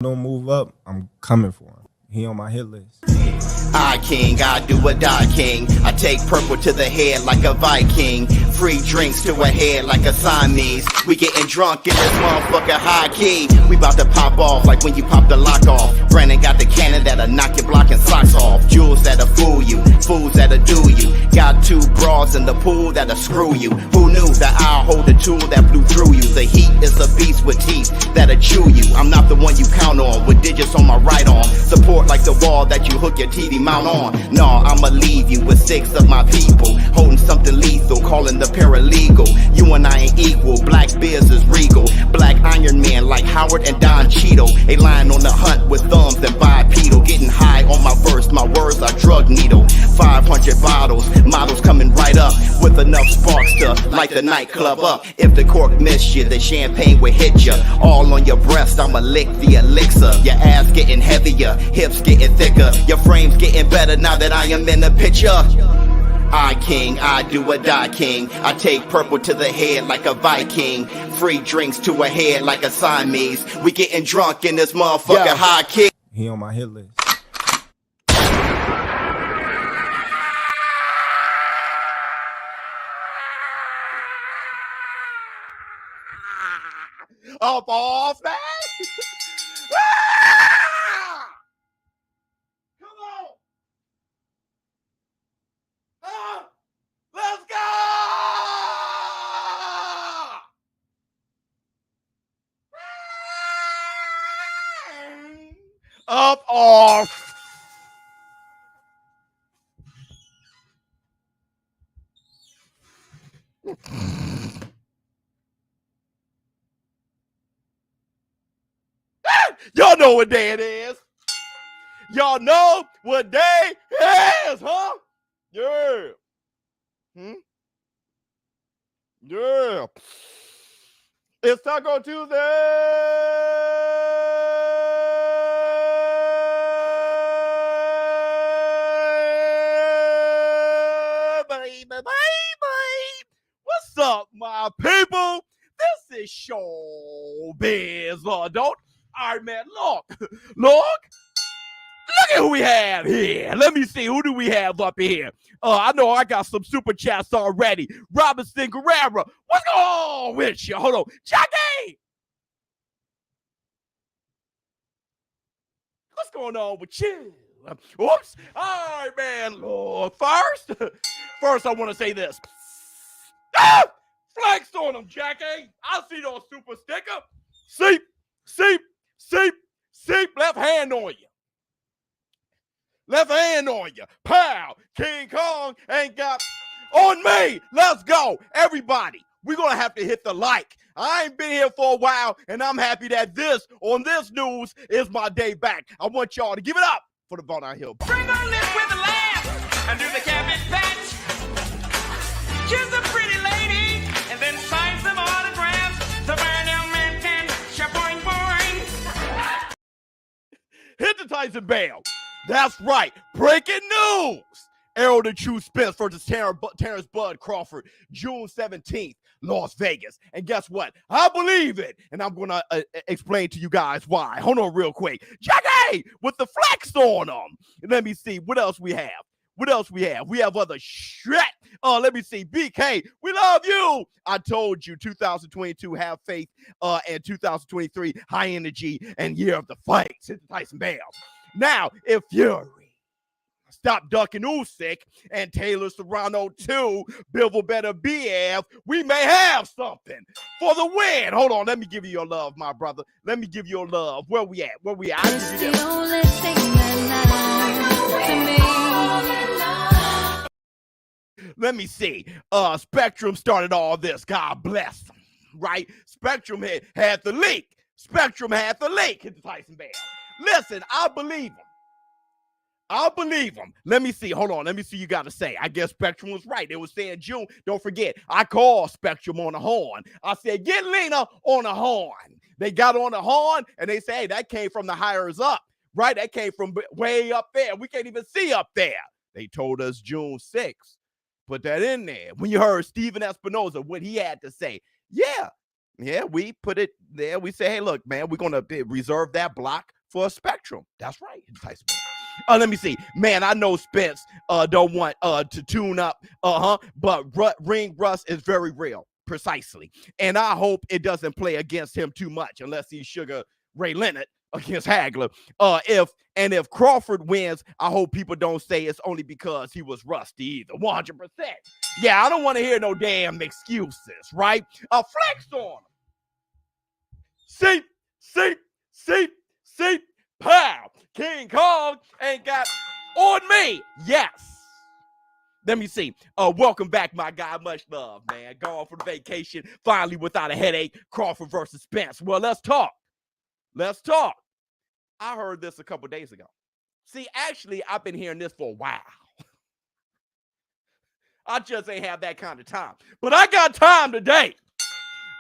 don't move up, I'm coming for him. He on my hit list. I king, I do or die king. I take purple to the head like a Viking. Free drinks to a head like a Siamese. We getting drunk in this motherfucker high key. We about to pop off like when you pop the lock off. Brandon got the cannon that'll knock your block and socks off. Jewels that'll fool you, fools that'll do you. Got two bras in the pool that'll screw you. Who knew that I'll hold the tool that blew through you? The heat is a beast with teeth that'll chew you. I'm not the one you count on with digits on my right arm. Support like the wall that you hook your TV mount on. No, I'ma leave you with 6 of my people, holding something lethal, calling the paralegal. You and I ain't equal, Black Biz is regal. Black Iron Man like Howard and Don Cheeto. A lion on the hunt with thumbs and bipedal. Getting high on my verse, my words are drug needle. 500 bottles, models coming right up with enough sparks to light the nightclub up. If the cork missed you, the champagne will hit you. All on your breast, I'ma lick the elixir. Your ass getting heavier, hips getting thicker. Your frame's getting better now that I am in the picture. I king, I do or die king. I take purple to the head like a Viking. Free drinks to a head like a Siamese. We getting drunk in this motherfucker high kick. He on my hit list. Up off that. Come on. Let's go. Up off. Y'all know what day it is. Y'all know what day it is, huh? Yeah. Yeah. It's Taco Tuesday. Baby. What's up, my people? This is ShowBizz The Advice. All right, man, look at who we have here. Let me see, who do we have up here? I know I got some super chats already. Robinson Guerrero, what's going on with you? Hold on, Jackie! What's going on with you? Oops. All right, man, look, first I want to say this. Flex on them, Jackie. I see those super sticker. Seep, left hand on you. Left hand on you. Pow. King Kong ain't got on me. Let's go. Everybody, we're going to have to hit the like. I ain't been here for a while, and I'm happy that this news is my day back. I want y'all to give it up for the Bone Out Hill. Bring on this with the laugh and do the cabbage patch. Kiss a pretty lady and then sign some autographs. The burn down man can shaboing boing. Hit the Tyson Bell. That's right. Breaking news. Errol the True Spence versus Terrence Bud Crawford, June 17th, Las Vegas. And guess what? I believe it. And I'm going to explain to you guys why. Hold on real quick. Jackie with the flex on them. Let me see. What else we have? We have other shit. Let me see. BK, we love you. I told you 2022, have faith. And 2023, high energy and year of the fights. Hit the Tyson Bell. Now, if Fury stop ducking Usyk and Taylor Serrano 2, Bivol better BF, we may have something for the win. Hold on, let me give you your love, my brother. Let me give you your love. Where we at? It's the only thing that matters to me. Let me see. Spectrum started all this. God bless them, right? Spectrum had the leak. Hit the Tyson Bell. Listen, I believe him. Let me see. Hold on. Let me see. You got to say. I guess Spectrum was right. They were saying June. Don't forget, I called Spectrum on the horn. I said, get Lena on the horn. They got on the horn, and they say, hey, that came from the hires up, right? That came from way up there. We can't even see up there. They told us June 6th. Put that in there. When you heard Steven Espinoza, what he had to say. Yeah, Yeah, we put it there. We say, hey, look, man, we're going to reserve that block for a Spectrum. That's right. Tyson Bale. Let me see. Man, I know Spence don't want to tune up, but ring rust is very real, precisely. And I hope it doesn't play against him too much unless he's Sugar Ray Leonard against Hagler. If Crawford wins, I hope people don't say it's only because he was rusty either. 100%. Yeah, I don't want to hear no damn excuses, right? Flex on him. See, pow. King Kong ain't got on me. Yes. Let me see. Welcome back, my guy. Much love, man. Gone for the vacation. Finally without a headache. Crawford versus Spence. Well, let's talk. I heard this a couple days ago. See, actually, I've been hearing this for a while. I just ain't have that kind of time. But I got time today.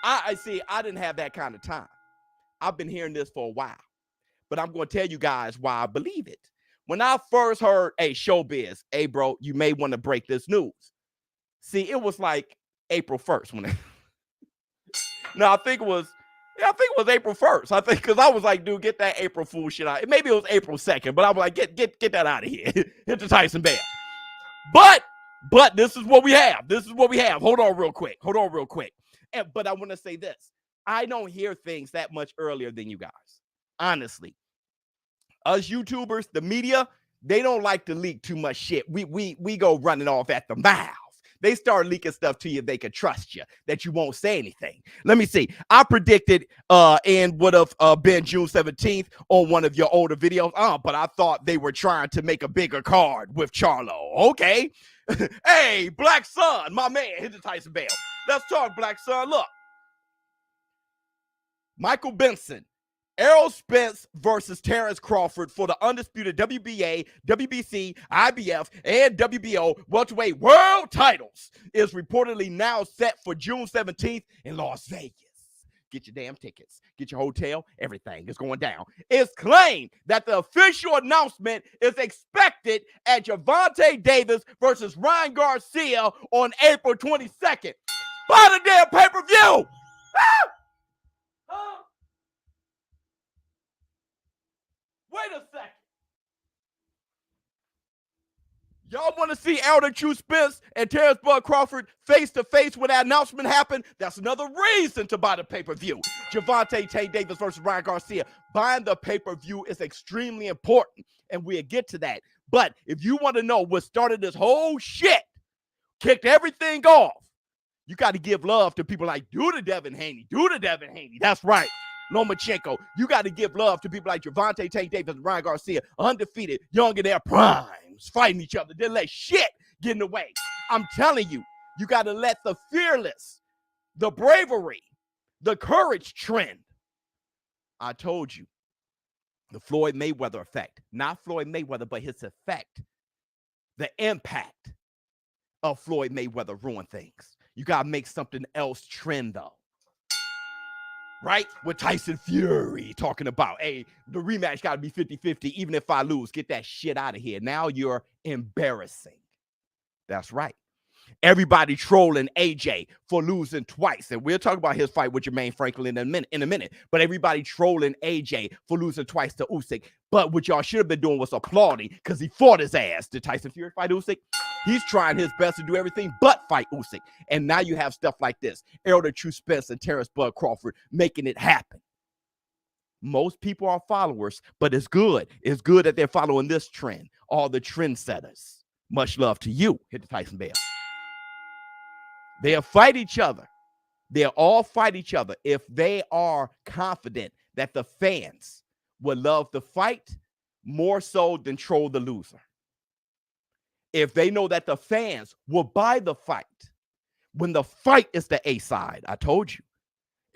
I didn't have that kind of time. I've been hearing this for a while. But I'm going to tell you guys why I believe it. When I first heard, hey, ShowBizz, hey, bro, you may want to break this news. See, it was like April 1st. I think it was April 1st. I think because I was like, dude, get that April Fool shit out. Maybe it was April 2nd, but I was like, get that out of here. Hit the Tyson Bale. But this is what we have. Hold on real quick. But I want to say this. I don't hear things that much earlier than you guys. Honestly. Us YouTubers, the media, they don't like to leak too much shit. We go running off at the mouth. They start leaking stuff to you, they can trust you, that you won't say anything. Let me see. I predicted and would have been June 17th on one of your older videos. But I thought they were trying to make a bigger card with Charlo. Okay. Hey, Black Sun, my man, hit the Tyson Bale. Let's talk, Black Sun. Look. Michael Benson. Errol Spence versus Terrence Crawford for the undisputed WBA, WBC, IBF, and WBO welterweight world titles is reportedly now set for June 17th in Las Vegas. Get your damn tickets. Get your hotel. Everything is going down. It's claimed that the official announcement is expected at Gervonta Davis versus Ryan Garcia on April 22nd. Buy the damn pay-per-view! Wait a second. Y'all want to see Elder True Spence and Terrence Bud Crawford face to face when that announcement happened? That's another reason to buy the pay-per-view. Gervonta Davis versus Ryan Garcia. Buying the pay-per-view is extremely important, and we'll get to that. But if you want to know what started this whole shit, kicked everything off, you got to give love to people like do the Devin Haney. That's right. Lomachenko. You got to give love to people like Gervonta Davis and Ryan Garcia, undefeated, young in their primes, fighting each other. Didn't let shit get in the way. I'm telling you, you got to let the fearless, the bravery, the courage trend. I told you, the Floyd Mayweather effect. Not Floyd Mayweather, but his effect. The impact of Floyd Mayweather ruined things. You got to make something else trend, though. Right? With Tyson Fury talking about, hey, the rematch got to be 50-50. Even if I lose, get that shit out of here. Now you're embarrassing. That's right. Everybody trolling AJ for losing twice. And we'll talk about his fight with Jermaine Franklin in a minute. But everybody trolling AJ for losing twice to Usyk. But what y'all should have been doing was applauding because he fought his ass. Did Tyson Fury fight Usyk? He's trying his best to do everything but fight Usyk. And now you have stuff like this. Elder True Spence and Terrence Bud Crawford making it happen. Most people are followers, but it's good. It's good that they're following this trend. All the trendsetters. Much love to you. Hit the Tyson Bale. They'll fight each other. They'll all fight each other if they are confident that the fans will love the fight more so than troll the loser. If they know that the fans will buy the fight when the fight is the A side. I told you.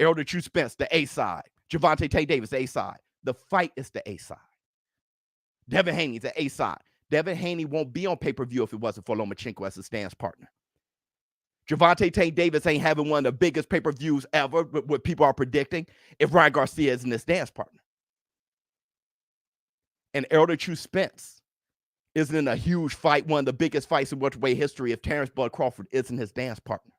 Elder True Spence, the A side. Gervonta Davis, the A side. The fight is the A side. Devin Haney, the A side. Devin Haney won't be on pay-per-view if it wasn't for Lomachenko as a stance partner. Gervonta Davis ain't having one of the biggest pay-per-views ever, what people are predicting, if Ryan Garcia isn't his dance partner. And Elder True Spence isn't in a huge fight, one of the biggest fights in welterweight history, if Terrence Bud Crawford isn't his dance partner.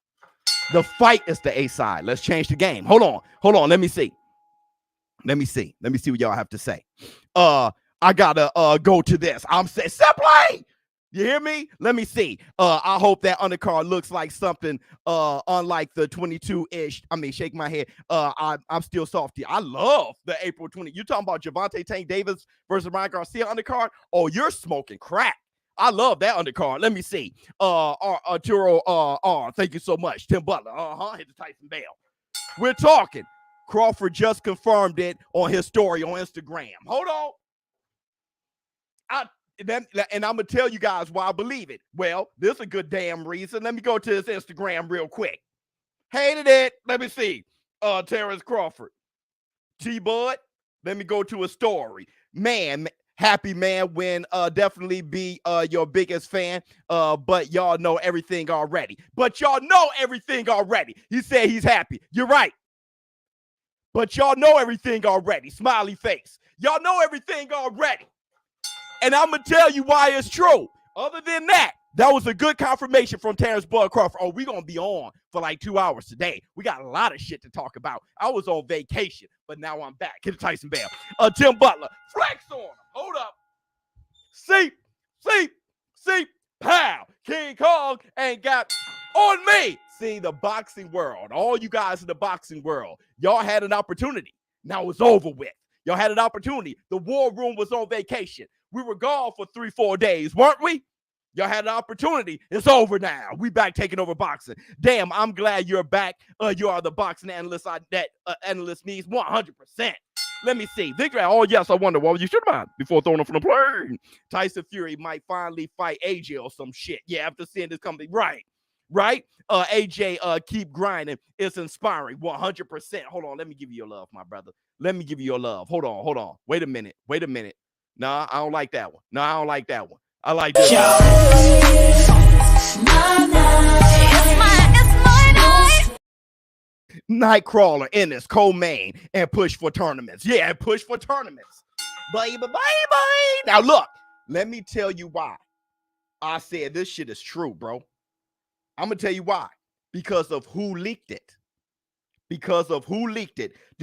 The fight is the A side. Let's change the game. Hold on. Let me see what y'all have to say. I gotta go to this. I'm saying simply. You hear me? Let me see. I hope that undercard looks like something unlike the 22-ish. I mean, shake my head. I'm still softy. I love the April 20. You talking about Gervonta Tank Davis versus Ryan Garcia undercard? Oh, you're smoking crack. I love that undercard. Let me see. Arturo thank you so much. Tim Butler. Hit the Tyson Bell. We're talking. Crawford just confirmed it on his story on Instagram. Hold on. And I'm going to tell you guys why I believe it. Well, there's a good damn reason. Let me go to his Instagram real quick. Hated it. Let me see. Terrence Crawford. T-Bud. Let me go to a story. Man, happy man when definitely be your biggest fan. But y'all know everything already. He said he's happy. You're right. But y'all know everything already. Smiley face. Y'all know everything already. And I'm going to tell you why it's true. Other than that, that was a good confirmation from Terrence Bud Crawford. Oh, we're going to be on for like 2 hours today. We got a lot of shit to talk about. I was on vacation, but now I'm back. Get Tyson Bell. Tim Butler. Flex on him. Hold up. See. Pow. King Kong ain't got on me. See, the boxing world. All you guys in the boxing world. Y'all had an opportunity. Now it's over with. Y'all had an opportunity. The war room was on vacation. We were gone for 3-4 days, weren't we? Y'all had an opportunity. It's over now. We back taking over boxing. Damn, I'm glad you're back. You are the boxing analyst that analyst needs 100%. Let me see. Victory. Oh, yes, I wonder what you should have before throwing him from the plane. Tyson Fury might finally fight AJ or some shit. Yeah, after seeing this company. Right? AJ, keep grinding. It's inspiring. 100%. Hold on. Let me give you your love, my brother. Let me give you your love. Hold on. Wait a minute. Nah, I don't like that one. I like this Nightcrawler, Ennis, co-main, and push for tournaments. Yeah, push for tournaments. Baby. Now look, let me tell you why I said this shit is true, bro. I'm going to tell you why. Because of who leaked it. Do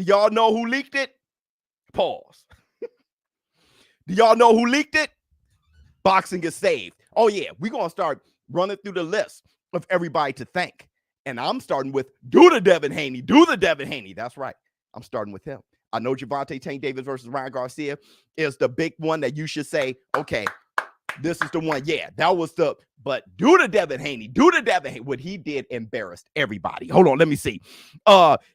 y'all know who leaked it? Pause. Do y'all know who leaked it? Boxing Is Saved. Oh, yeah. We're going to start running through the list of everybody to thank. And I'm starting with Do the Devin Haney. That's right. I'm starting with him. I know Gervonta Tank Davis versus Ryan Garcia is the big one that you should say, okay, this is the one. Yeah, that was but Do the Devin Haney. What he did embarrassed everybody. Hold on, let me see.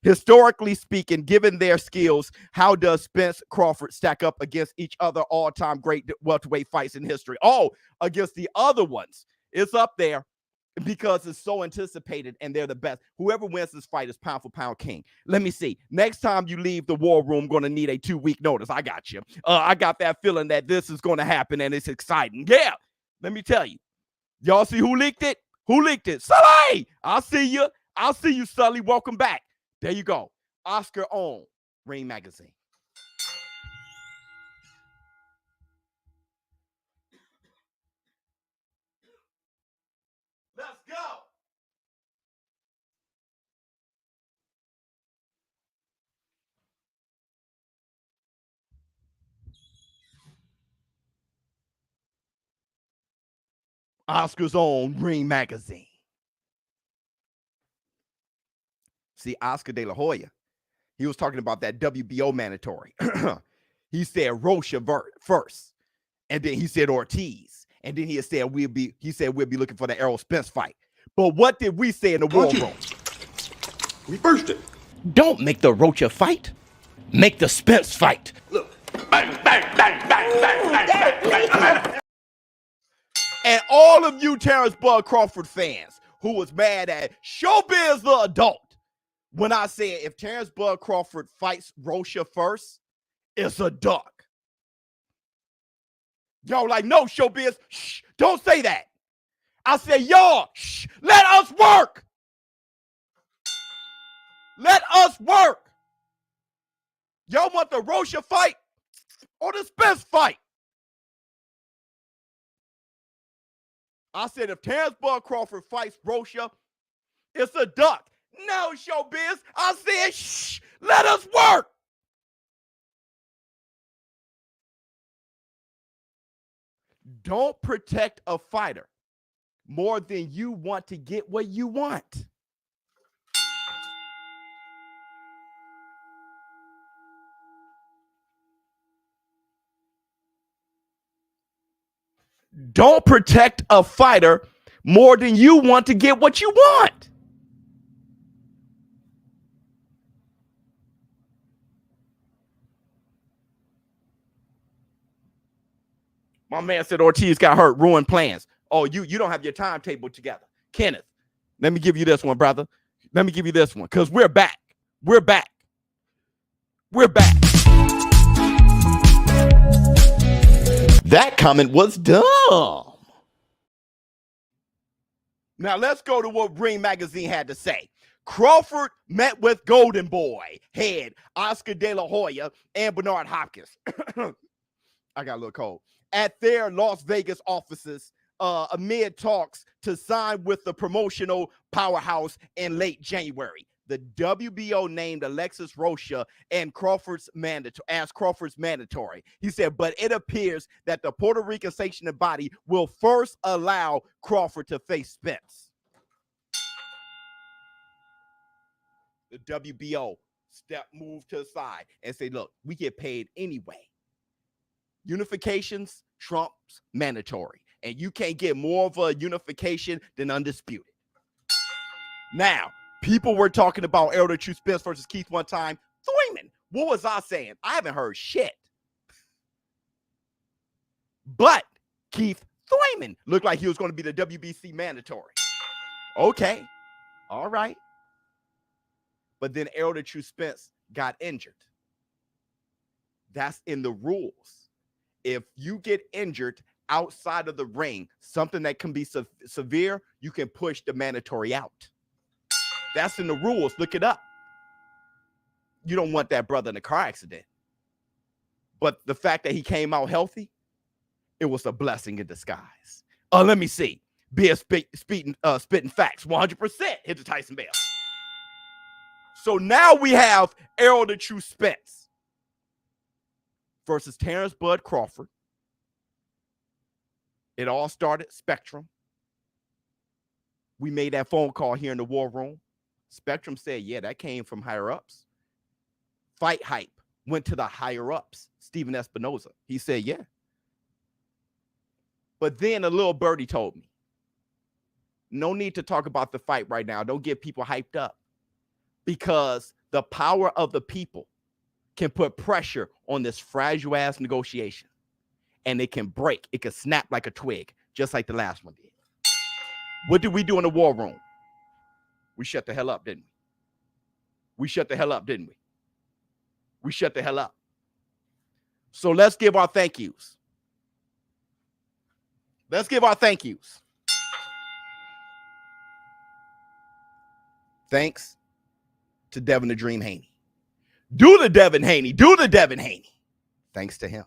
Historically speaking, given their skills, how does Spence Crawford stack up against each other all-time great welterweight fights in history? Oh, against the other ones. It's up there because it's so anticipated and they're the best. Whoever wins this fight is pound for pound king. Let me see. Next time you leave the war room, going to need a 2-week notice. I got you. I got that feeling that this is going to happen and it's exciting. Yeah, let me tell you. Y'all see who leaked it? Sully! I'll see you, Sully. Welcome back. There you go. Oscar on Ring Magazine. Let's go. Oscar's own Ring Magazine. See, Oscar De La Hoya, he was talking about that WBO mandatory. He said Rocha first, and then he said Ortiz, and then he said we'll be looking for the Errol Spence fight. But what did we say in the war room? We first it. Don't make the Rocha fight. Make the Spence fight. Look. Bang, bang, bang, bang, bang, bang, bang, bang, bang. And all of you Terrence Bud Crawford fans who was mad at ShowBizz The Adult when I said if Terrence Bud Crawford fights Rocha first, it's a duck. Y'all like, no, ShowBizz, shh, don't say that. I said, y'all, shh, let us work. Let us work. Y'all want the Rocha fight or the Spence fight? I said, if Terrence Bud Crawford fights Rocha, it's a duck. No, ShowBizz. I said, shh, let us work. Don't protect a fighter more than you want to get what you want. Don't protect a fighter more than you want to get what you want. My man said Ortiz got hurt, ruined plans. Oh, you don't have your timetable together. Kenneth, let me give you this one, brother. Let me give you this one, because we're back. We're back. We're back. That comment was dumb. Now let's go to what Ring Magazine had to say. Crawford met with Golden Boy head Oscar De La Hoya and Bernard Hopkins. I got a little cold. At their Las Vegas offices amid talks to sign with the promotional powerhouse in late January. The WBO named Alexis Rocha and Crawford's mandatory. He said, but it appears that the Puerto Rican sanctioning body will first allow Crawford to face Spence. The WBO moved to the side and say, look, we get paid anyway. Unifications trumps mandatory. And you can't get more of a unification than undisputed. Now, people were talking about Elder True Spence versus Keith one time. Thurman, what was I saying? I haven't heard shit. But Keith Thurman looked like he was going to be the WBC mandatory. Okay. All right. But then Elder True Spence got injured. That's in the rules. If you get injured outside of the ring, something that can be severe, you can push the mandatory out. That's in the rules. Look it up. You don't want that brother in a car accident. But the fact that he came out healthy, it was a blessing in disguise. Let me see. Spitting facts, 100%. Hit the Tyson bell. So now we have Errol the True Spence versus Terrence Bud Crawford. It all started Spectrum. We made that phone call here in the war room. Spectrum said, yeah, that came from higher ups. Fight Hype went to the higher ups. Steven Espinoza. He said, yeah. But then a little birdie told me, no need to talk about the fight right now. Don't get people hyped up, because the power of the people can put pressure on this fragile ass negotiation, and it can break. It can snap like a twig, just like the last one did. What did we do in the war room? We shut the hell up, didn't we? We shut the hell up, didn't we? We shut the hell up. So let's give our thank yous. Let's give our thank yous. Thanks to Devin the Dream Haney. Do the Devin Haney. Do the Devin Haney. Thanks to him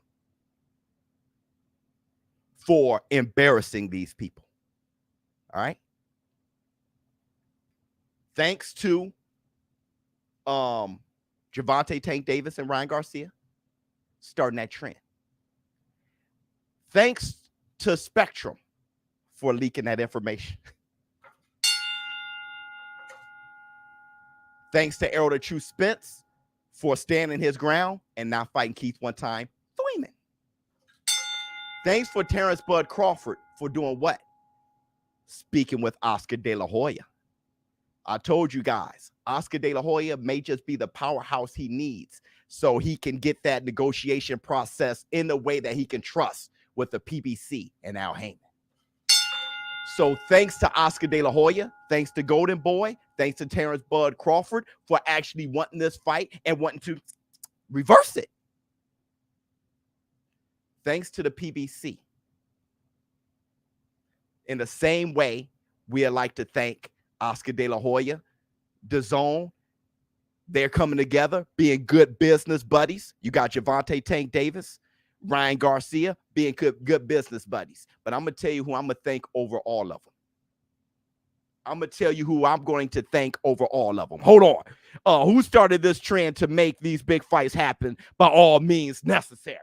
for embarrassing these people. All right. Thanks to Gervonta Tank Davis and Ryan Garcia starting that trend. Thanks to Spectrum for leaking that information. Thanks to Errol the True Spence for standing his ground and not fighting Keith one time. Thurman. Thanks for Terrence Bud Crawford for doing what? Speaking with Oscar De La Hoya. I told you guys, Oscar De La Hoya may just be the powerhouse he needs so he can get that negotiation process in the way that he can trust with the PBC and Al Heyman. So thanks to Oscar De La Hoya, thanks to Golden Boy, thanks to Terrence Bud Crawford for actually wanting this fight and wanting to reverse it. Thanks to the PBC. In the same way, we'd like to thank Oscar De La Hoya, DAZN. They're coming together, being good business buddies. You got Gervonta Tank Davis, Ryan Garcia, being good business buddies. But I'm going to tell you who I'm going to thank over all of them. I'm going to tell you who I'm going to thank over all of them. Hold on. Who started this trend to make these big fights happen by all means necessary?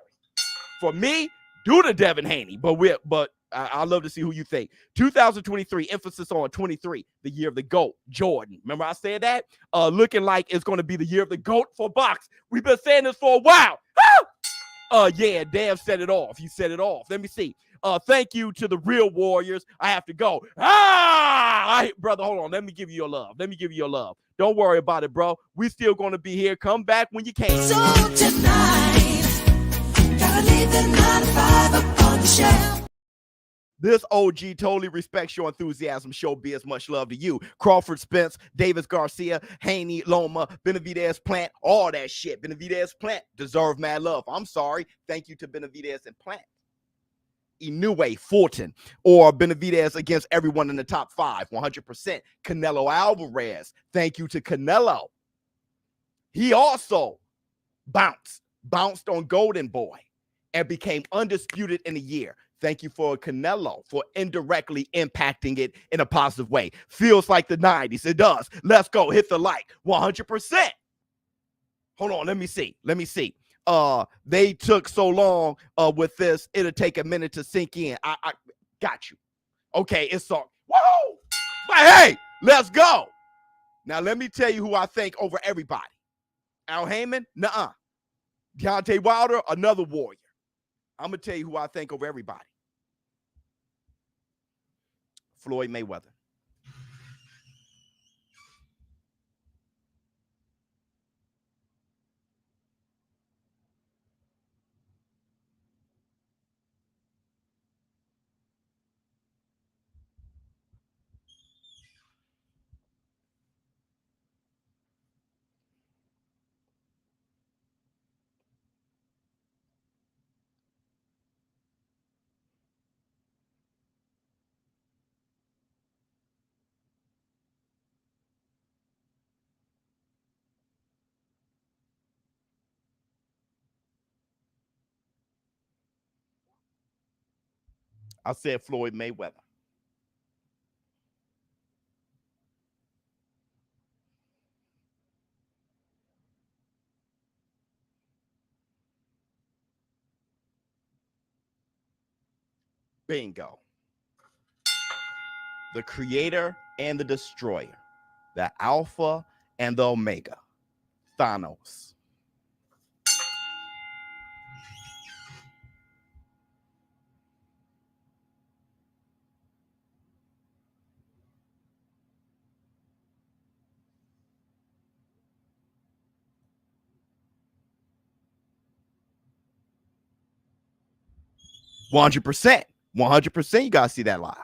For me, due to Devin Haney, but I'd love to see who you think. 2023, emphasis on 23, the year of the GOAT, Jordan. Remember I said that? Looking like it's going to be the year of the GOAT for box. We've been saying this for a while. Yeah, Dev set it off. He set it off. Let me see. Thank you to the real Warriors. I have to go. Brother, hold on. Let me give you your love. Don't worry about it, bro. We still going to be here. Come back when you can. So tonight, gotta leave the 9 to 5 up on the shelf. This OG totally respects your enthusiasm. ShowBizz, much love to you. Crawford, Spence, Davis Garcia, Haney, Loma, Benavidez Plant, all that shit. Benavidez Plant deserve mad love. I'm sorry. Thank you to Benavidez and Plant. Inoue, Fulton, or Benavidez against everyone in the top 5, 100%. Canelo Alvarez, thank you to Canelo. He also bounced on Golden Boy and became undisputed in a year. Thank you for Canelo for indirectly impacting it in a positive way. Feels like the 90s. It does. Let's go. Hit the like. 100%. Hold on. Let me see. They took so long with this. It'll take a minute to sink in. I got you. Okay. It's so. Whoa. But hey, let's go. Now, let me tell you who I think over everybody. Al Heyman? Nuh-uh. Deontay Wilder? Another warrior. I'm going to tell you who I think over everybody. Floyd Mayweather. I said Floyd Mayweather. Bingo. The creator and the destroyer. The alpha and the omega. Thanos. %. 100%. You gotta see that live.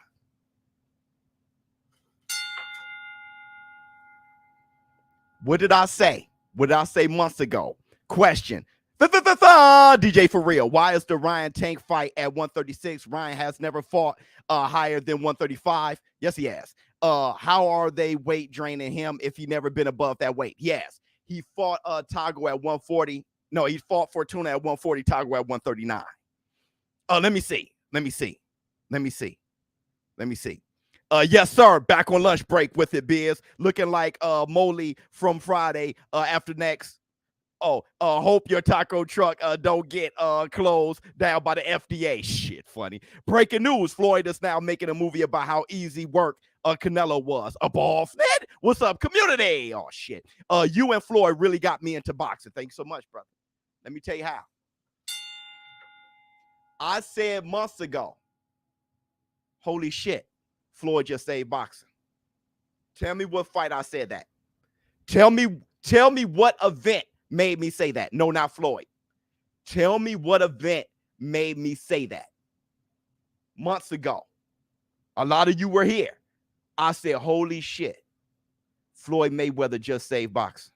What did I say? What did I say months ago? Question. DJ for real. Why is the Ryan Tank fight at 136? Ryan has never fought higher than 135. Yes, he has. How are they weight draining him if he never been above that weight? Yes. He fought Tago at 140. No, he fought Fortuna at 140, Tago at 139. Let me see. Yes, sir. Back on lunch break with it, Biz. Looking like Moley from Friday after next. Hope your taco truck don't get closed down by the FDA. Shit, funny. Breaking news. Floyd is now making a movie about how easy work Canelo was. A ball fed? What's up, community? Oh, shit. You and Floyd really got me into boxing. Thank you so much, brother. Let me tell you how. I said months ago, holy shit, Floyd just saved boxing. Tell me what fight I said that. Tell me what event made me say that. No, not Floyd. Tell me what event made me say that. Months ago. A lot of you were here. I said, holy shit, Floyd Mayweather just saved boxing.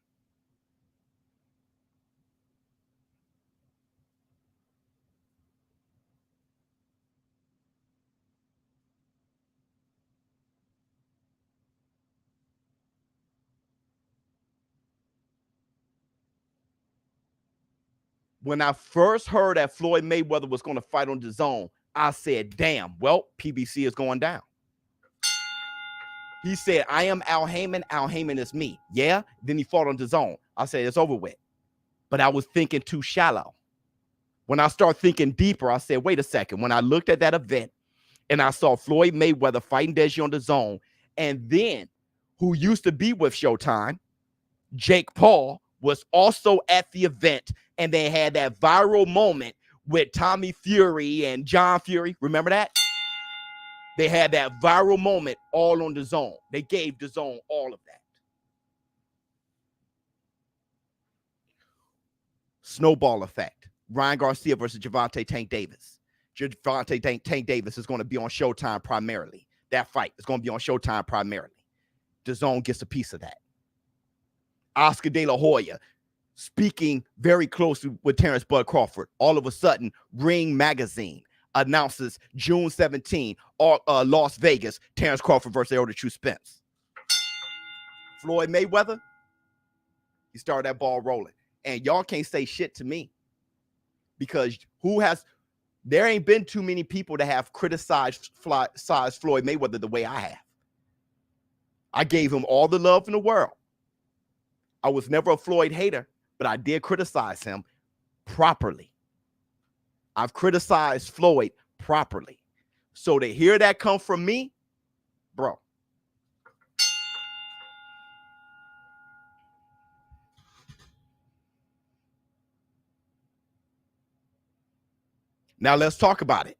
When I first heard that Floyd Mayweather was going to fight on DAZN, I said, damn, well, PBC is going down. He said, I am Al Heyman. Al Heyman is me. Yeah. Then he fought on DAZN. I said, it's over with. But I was thinking too shallow. When I start thinking deeper, I said, wait a second. When I looked at that event and I saw Floyd Mayweather fighting Deji on DAZN, and then who used to be with Showtime, Jake Paul, was also at the event, and they had that viral moment with Tommy Fury and John Fury. Remember that? They had that viral moment all on DAZN. They gave DAZN all of that. Snowball effect. Ryan Garcia versus Gervonta Tank Davis. Gervonta Tank Davis is going to be on Showtime primarily. That fight is going to be on Showtime primarily. DAZN gets a piece of that. Oscar De La Hoya speaking very closely with Terrence Bud Crawford. All of a sudden, Ring Magazine announces June 17, Las Vegas, Terrence Crawford versus Elder True Spence. Floyd Mayweather, he started that ball rolling. And y'all can't say shit to me, because there ain't been too many people that have criticized Floyd Mayweather the way I have. I gave him all the love in the world. I was never a Floyd hater, but I did criticize him properly. I've criticized Floyd properly. So to hear that come from me, bro. Now let's talk about it.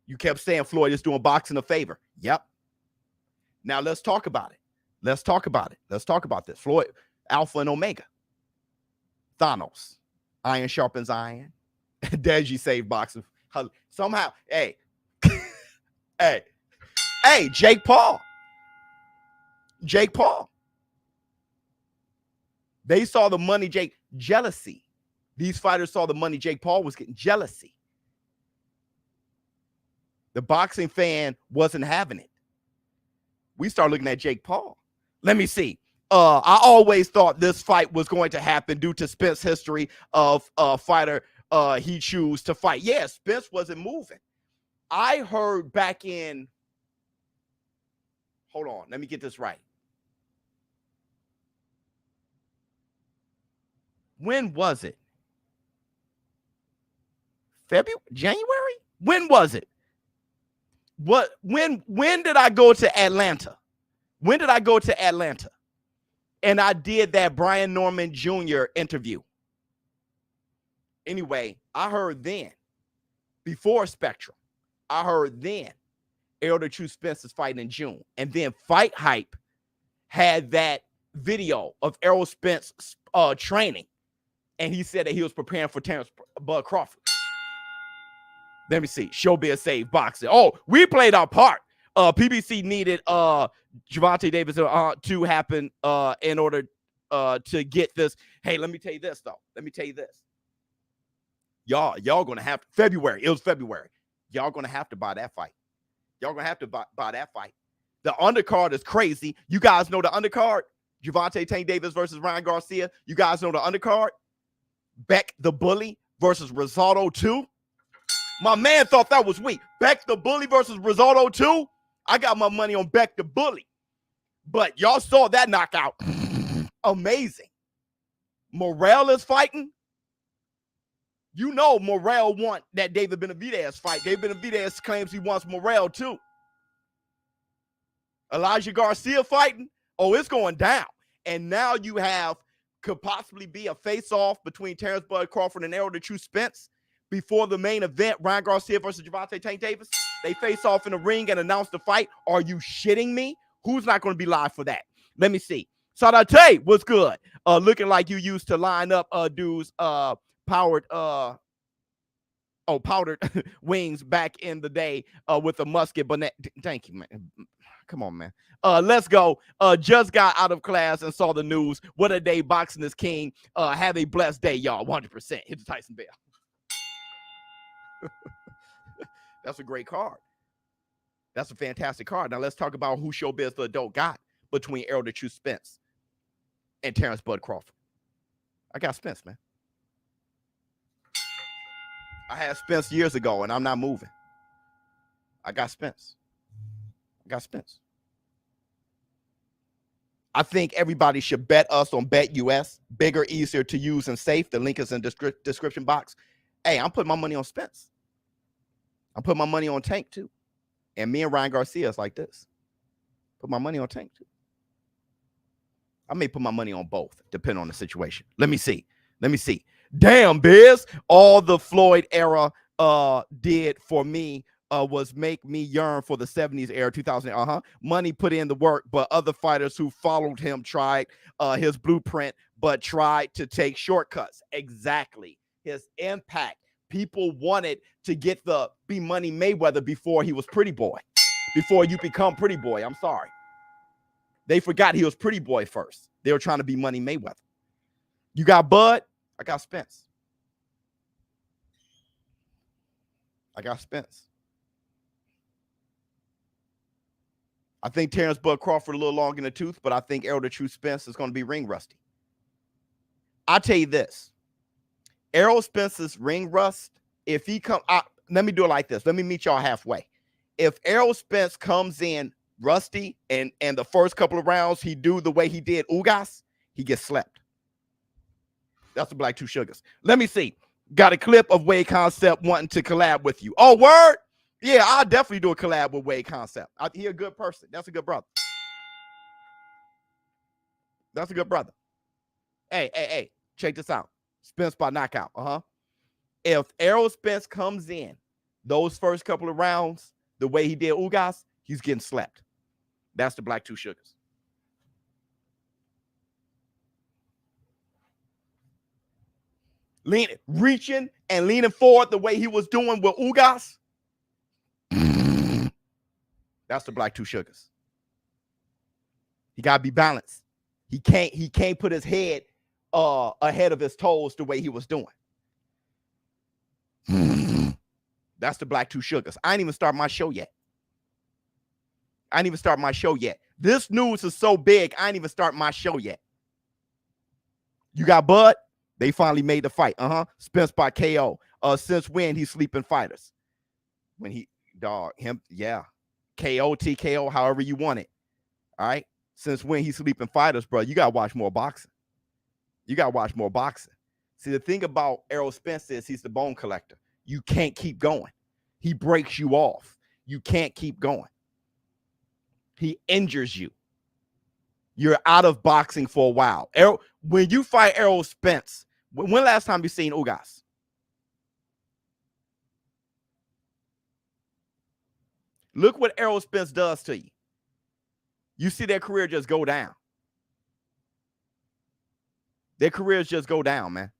You kept saying Floyd is doing boxing a favor. Yep. Now let's talk about it. Let's talk about it. Let's talk about this. Floyd, Alpha and Omega. Thanos. Iron sharpens iron. Deji saved boxing. Somehow, hey. hey, Jake Paul. Jake Paul. They saw the money, jealousy. These fighters saw the money Jake Paul was getting, jealousy. The boxing fan wasn't having it. We started looking at Jake Paul. Let me see. I always thought this fight was going to happen due to Spence's history of fighter he chose to fight. Yeah, Spence wasn't moving. I heard back in, hold on, let me get this right. When was it? February? January? When was it? When did I go to Atlanta? When did I go to Atlanta? And I did that Brian Norman Jr. interview. Anyway, I heard then, before Spectrum, I heard then Elder True Spence is fighting in June. And then Fight Hype had that video of Errol Spence training. And he said that he was preparing for Terrence Bud Crawford. Let me see. ShowBizz saved boxing. Oh, we played our part. PBC needed Gervonta Davis to happen in order to get this. Hey, let me tell you this, though. Let me tell you this. Y'all going to have February. It was February. Y'all going to have to buy that fight. Y'all going to have to buy that fight. The undercard is crazy. You guys know the undercard? Gervonta Tank Davis versus Ryan Garcia. You guys know the undercard? Beck the Bully versus Rosado 2. My man thought that was weak. Beck the Bully versus Rosado 2. I got my money on Beck the Bully. But y'all saw that knockout. Amazing. Morrell is fighting. You know Morrell want that David Benavidez fight. David Benavidez claims he wants Morrell too. Elijah Garcia fighting. Oh, it's going down. And now you have, could possibly be a face-off between Terrence Bud Crawford and Elder True Spence before the main event, Ryan Garcia versus Gervonta Tank Davis. They face off in the ring and announce the fight. Are you shitting me? Who's not going to be live for that? Let me see. Sadate, what's good? Looking like you used to line up dudes powdered wings back in the day with a musket. But thank you, man. Come on, man. Let's go. Just got out of class and saw the news. What a day. Boxing is king. Have a blessed day, y'all. 100%. Hit the Tyson bell. That's a great card. That's a fantastic card. Now let's talk about who ShowBizz The Adult got between Elder True Spence and Terrence Bud Crawford. I got Spence, man. I had Spence years ago, and I'm not moving. I got Spence. I think everybody should bet us on BETUS. Bigger, easier to use, and safe. The link is in the description box. Hey, I'm putting my money on Spence. I'm putting my money on Tank too. And me and Ryan Garcia is like this. Put my money on Tank too. I may put my money on both, depending on the situation. Let me see. Damn, Biz. All the Floyd era did for me was make me yearn for the 70s era, 2000. Money put in the work, but other fighters who followed him tried his blueprint, but tried to take shortcuts. Exactly. His impact. People wanted to get the be Money Mayweather before he was Pretty Boy. Before you become Pretty Boy. I'm sorry. They forgot he was Pretty Boy first. They were trying to be Money Mayweather. You got Bud. I got Spence. I think Terrence Bud Crawford a little long in the tooth, but I think Errol the True Spence is going to be ring rusty. I'll tell you this. Errol Spence's ring rust, if he come out, let me do it like this. Let me meet y'all halfway. If Errol Spence comes in rusty and the first couple of rounds he do the way he did Ugas, he gets slept. That's the Black Two Sugars. Let me see. Got a clip of Wade Concept wanting to collab with you. Oh, word? Yeah, I'll definitely do a collab with Wade Concept. He a good person. That's a good brother. Hey, check this out. Spence by knockout. If Errol Spence comes in those first couple of rounds the way he did Ugas, he's getting slept. That's the Black Two Sugars. Reaching and leaning forward the way he was doing with Ugas. That's the Black Two Sugars. He gotta be balanced. He can't put his head ahead of his toes the way he was doing. That's the Black Two Sugars. I ain't even start my show yet. This news is so big, I ain't even start my show yet. You got Bud? They finally made the fight. Spence by KO. Since when he's sleeping fighters? When he, yeah. KO, TKO, however you want it. All right? Since when he's sleeping fighters, bro, you got to watch more boxing. See, the thing about Errol Spence is he's the bone collector. You can't keep going. He breaks you off. You can't keep going. He injures you. You're out of boxing for a while. When you fight Errol Spence, when last time you seen Ugas? Look what Errol Spence does to you. You see their career just go down. Their careers just go down, man.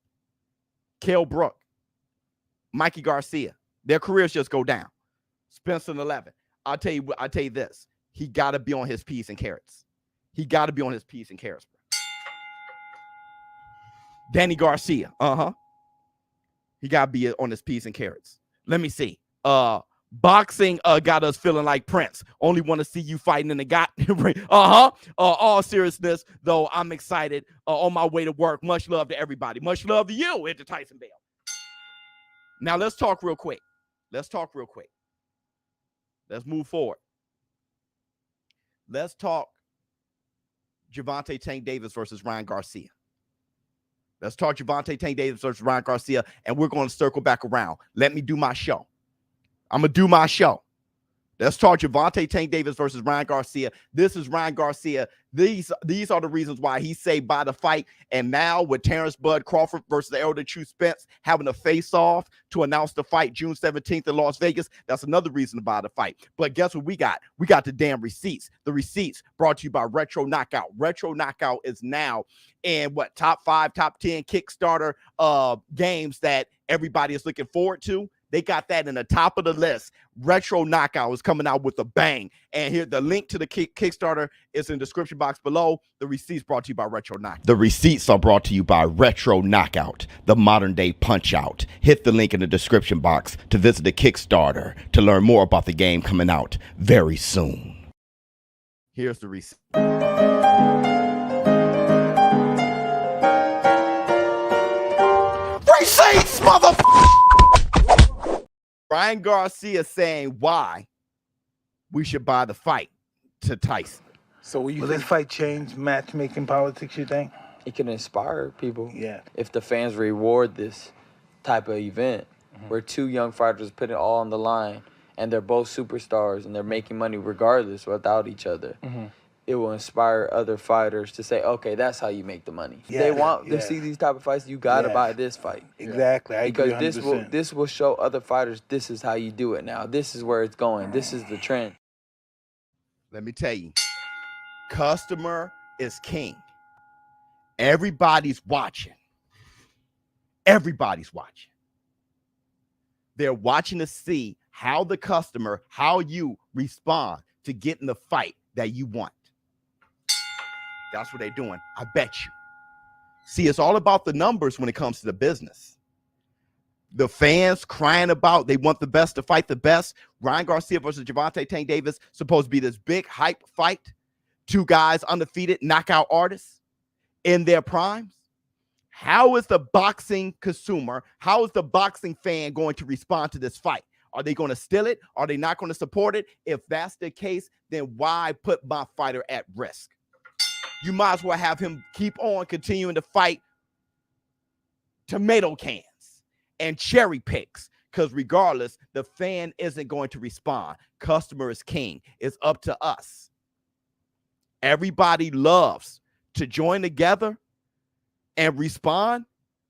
Kell Brook, Mikey Garcia, their careers just go down. Spence in 11. I'll tell you this. He got to be on his P's and carrots. Bro. Danny Garcia, he got to be on his P's and carrots. Let me see. Boxing got us feeling like Prince. Only want to see you fighting in the ring. All seriousness, though, I'm excited. On my way to work. Much love to everybody. Much love to you, Enter Tyson Bell. Now let's talk real quick. Let's move forward. Let's talk Gervonta Tank Davis versus Ryan Garcia. And we're going to circle back around. Let me do my show. I'm going to do my show. Let's talk Gervonta Tank Davis versus Ryan Garcia. This is Ryan Garcia. These are the reasons why he say buy the fight. And now with Terrence Bud Crawford versus the Errol the True Spence having a face-off to announce the fight June 17th in Las Vegas, that's another reason to buy the fight. But guess what we got? We got the damn receipts. The receipts brought to you by Retro Knockout. Retro Knockout is now in top 5, top 10 Kickstarter games that everybody is looking forward to. They got that in the top of the list. Retro Knockout is coming out with a bang. And here, the link to the Kickstarter is in the description box below. The receipts brought to you by Retro Knockout. The receipts are brought to you by Retro Knockout, the modern day punch out. Hit the link in the description box to visit the Kickstarter to learn more about the game coming out very soon. Here's the receipt. Receipts, motherfucker! Ryan Garcia saying why we should buy the fight to Tyson. So will this fight change matchmaking politics, you think? It can inspire people. Yeah. If the fans reward this type of event where two young fighters put it all on the line and they're both superstars and they're making money regardless without each other, it will inspire other fighters to say, okay, that's how you make the money. If they want to see these type of fights, you got to buy this fight. Exactly. I agree 100%. Because this will show other fighters this is how you do it now. This is where it's going. This is the trend. Let me tell you, customer is king. Everybody's watching. Everybody's watching. They're watching to see how the customer, how you respond to getting the fight that you want. That's what they're doing. I bet you. See, it's all about the numbers when it comes to the business. The fans crying about they want the best to fight the best. Ryan Garcia versus Gervonta Tank Davis supposed to be this big hype fight. Two guys undefeated knockout artists in their primes. How is the boxing consumer, how is the boxing fan going to respond to this fight? Are they going to steal it? Are they not going to support it? If that's the case, then why put my fighter at risk? You might as well have him keep on continuing to fight tomato cans and cherry picks, because regardless, the fan isn't going to respond. Customer is king. It's up to us. Everybody loves to join together and respond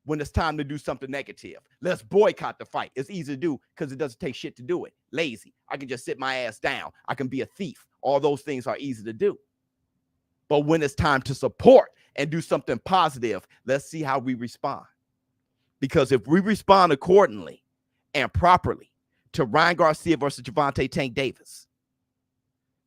when it's time to do something negative. Let's boycott the fight. It's easy to do because it doesn't take shit to do it. Lazy. I can just sit my ass down. I can be a thief. All those things are easy to do. But when it's time to support and do something positive, let's see how we respond. Because if we respond accordingly and properly to Ryan Garcia versus Gervonta Tank Davis,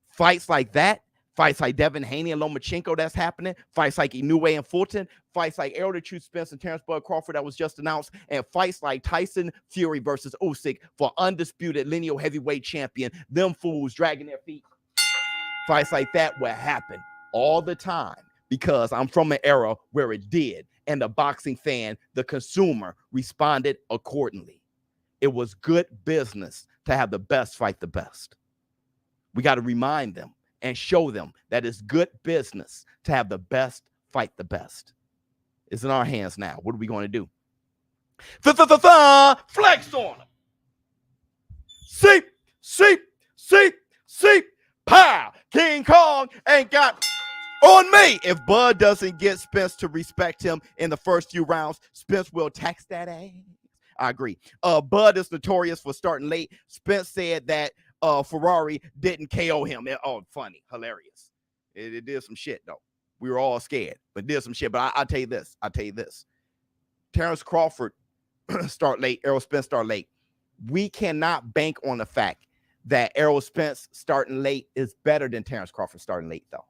fights like that, fights like Devin Haney and Lomachenko that's happening, fights like Inoue and Fulton, fights like Errol the Truth Spence and Terrence Bud Crawford that was just announced, and fights like Tyson Fury versus Usyk for undisputed lineal heavyweight champion, them fools dragging their feet. Fights like that will happen all the time because I'm from an era where it did, and the boxing fan, the consumer, responded accordingly. It was good business to have the best fight the best. We got to remind them and show them that it's good business to have the best fight the best. It's in our hands now. What are we going to do? Flex on them. Seep. Pow. King Kong ain't got on me. If Bud doesn't get Spence to respect him in the first few rounds, Spence will tax that ass. I agree. Bud is notorious for starting late. Spence said that Ferrari didn't KO him. Funny, hilarious. It did some shit though. We were all scared, but did some shit. But I'll tell you this. Terrence Crawford start late. Errol Spence start late. We cannot bank on the fact that Errol Spence starting late is better than Terrence Crawford starting late though.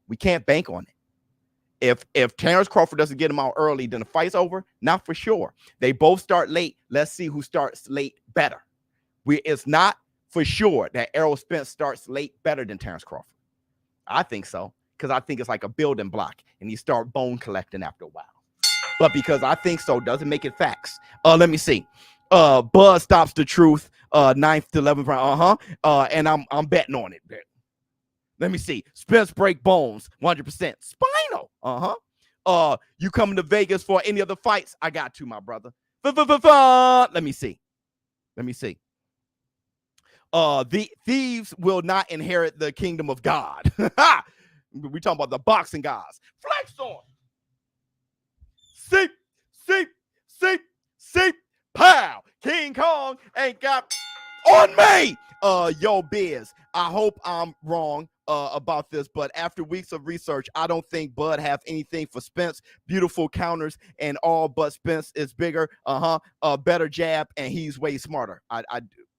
We can't bank on it. If Terrence Crawford doesn't get him out early, then the fight's over. Not for sure. They both start late. Let's see who starts late better. It's not for sure that Errol Spence starts late better than Terrence Crawford. I think so, because I think it's like a building block, and you start bone collecting after a while. But because I think so doesn't make it facts. Let me see. Buzz stops the truth. 9th to 11th round. And I'm betting on it. Let me see. Spence break bones. 100%. Spinal. You coming to Vegas for any other fights? I got to, my brother. Let me see. The thieves will not inherit the kingdom of God. We talking about the boxing guys. Flex on. Seep. Pow. King Kong ain't got on me. Yo, Biz, I hope I'm wrong about this, but after weeks of research, I don't think Bud have anything for Spence. Beautiful counters and all, but Spence is bigger. Better jab, and he's way smarter.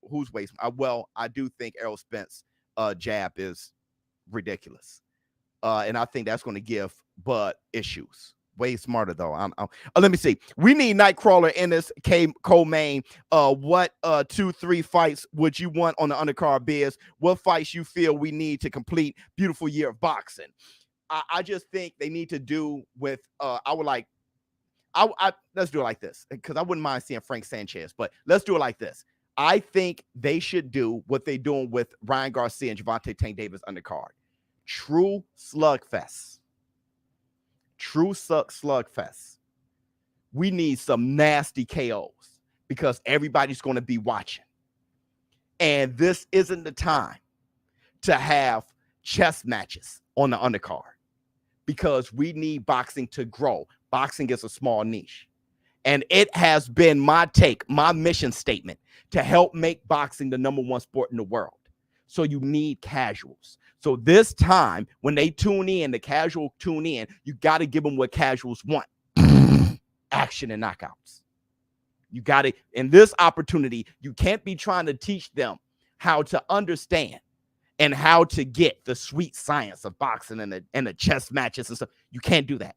Who's way smarter? Well, I do think Errol Spence jab is ridiculous. And I think that's going to give Bud issues. Way smarter though. Let me see. We need Nightcrawler in this co-main. What 2-3 fights would you want on the undercard, Biz? What fights you feel we need to complete beautiful year of boxing? I just think they need to do with let's do it like this, because I wouldn't mind seeing Frank Sanchez, but let's do it like this. I think they should do what they're doing with Ryan Garcia and Gervonta Tank Davis undercard. true slugfest. True slugfest. We need some nasty KOs because everybody's going to be watching. And this isn't the time to have chess matches on the undercard because we need boxing to grow. Boxing is a small niche. And it has been my mission statement to help make boxing the #1 sport in the world. So you need casuals. So this time, when they tune in, the casual tune in, you got to give them what casuals want. Action and knockouts. You got to, in this opportunity, you can't be trying to teach them how to understand and how to get the sweet science of boxing and the chess matches and stuff. You can't do that.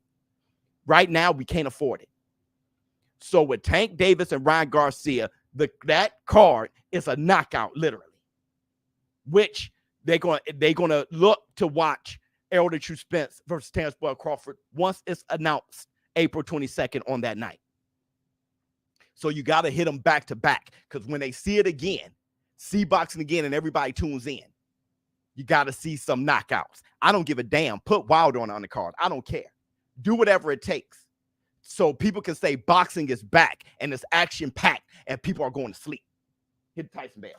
Right now, we can't afford it. So with Tank Davis and Ryan Garcia, that card is a knockout, literally, which they're gonna look to watch Errol the True Spence versus Terrence Bud Crawford once it's announced April 22nd on that night. So you got to hit them back to back because when they see it again, see boxing again, and everybody tunes in, you got to see some knockouts. I don't give a damn. Put Wilder on the card. I don't care. Do whatever it takes so people can say boxing is back and it's action packed and people are going to sleep. Hit Tyson Bell.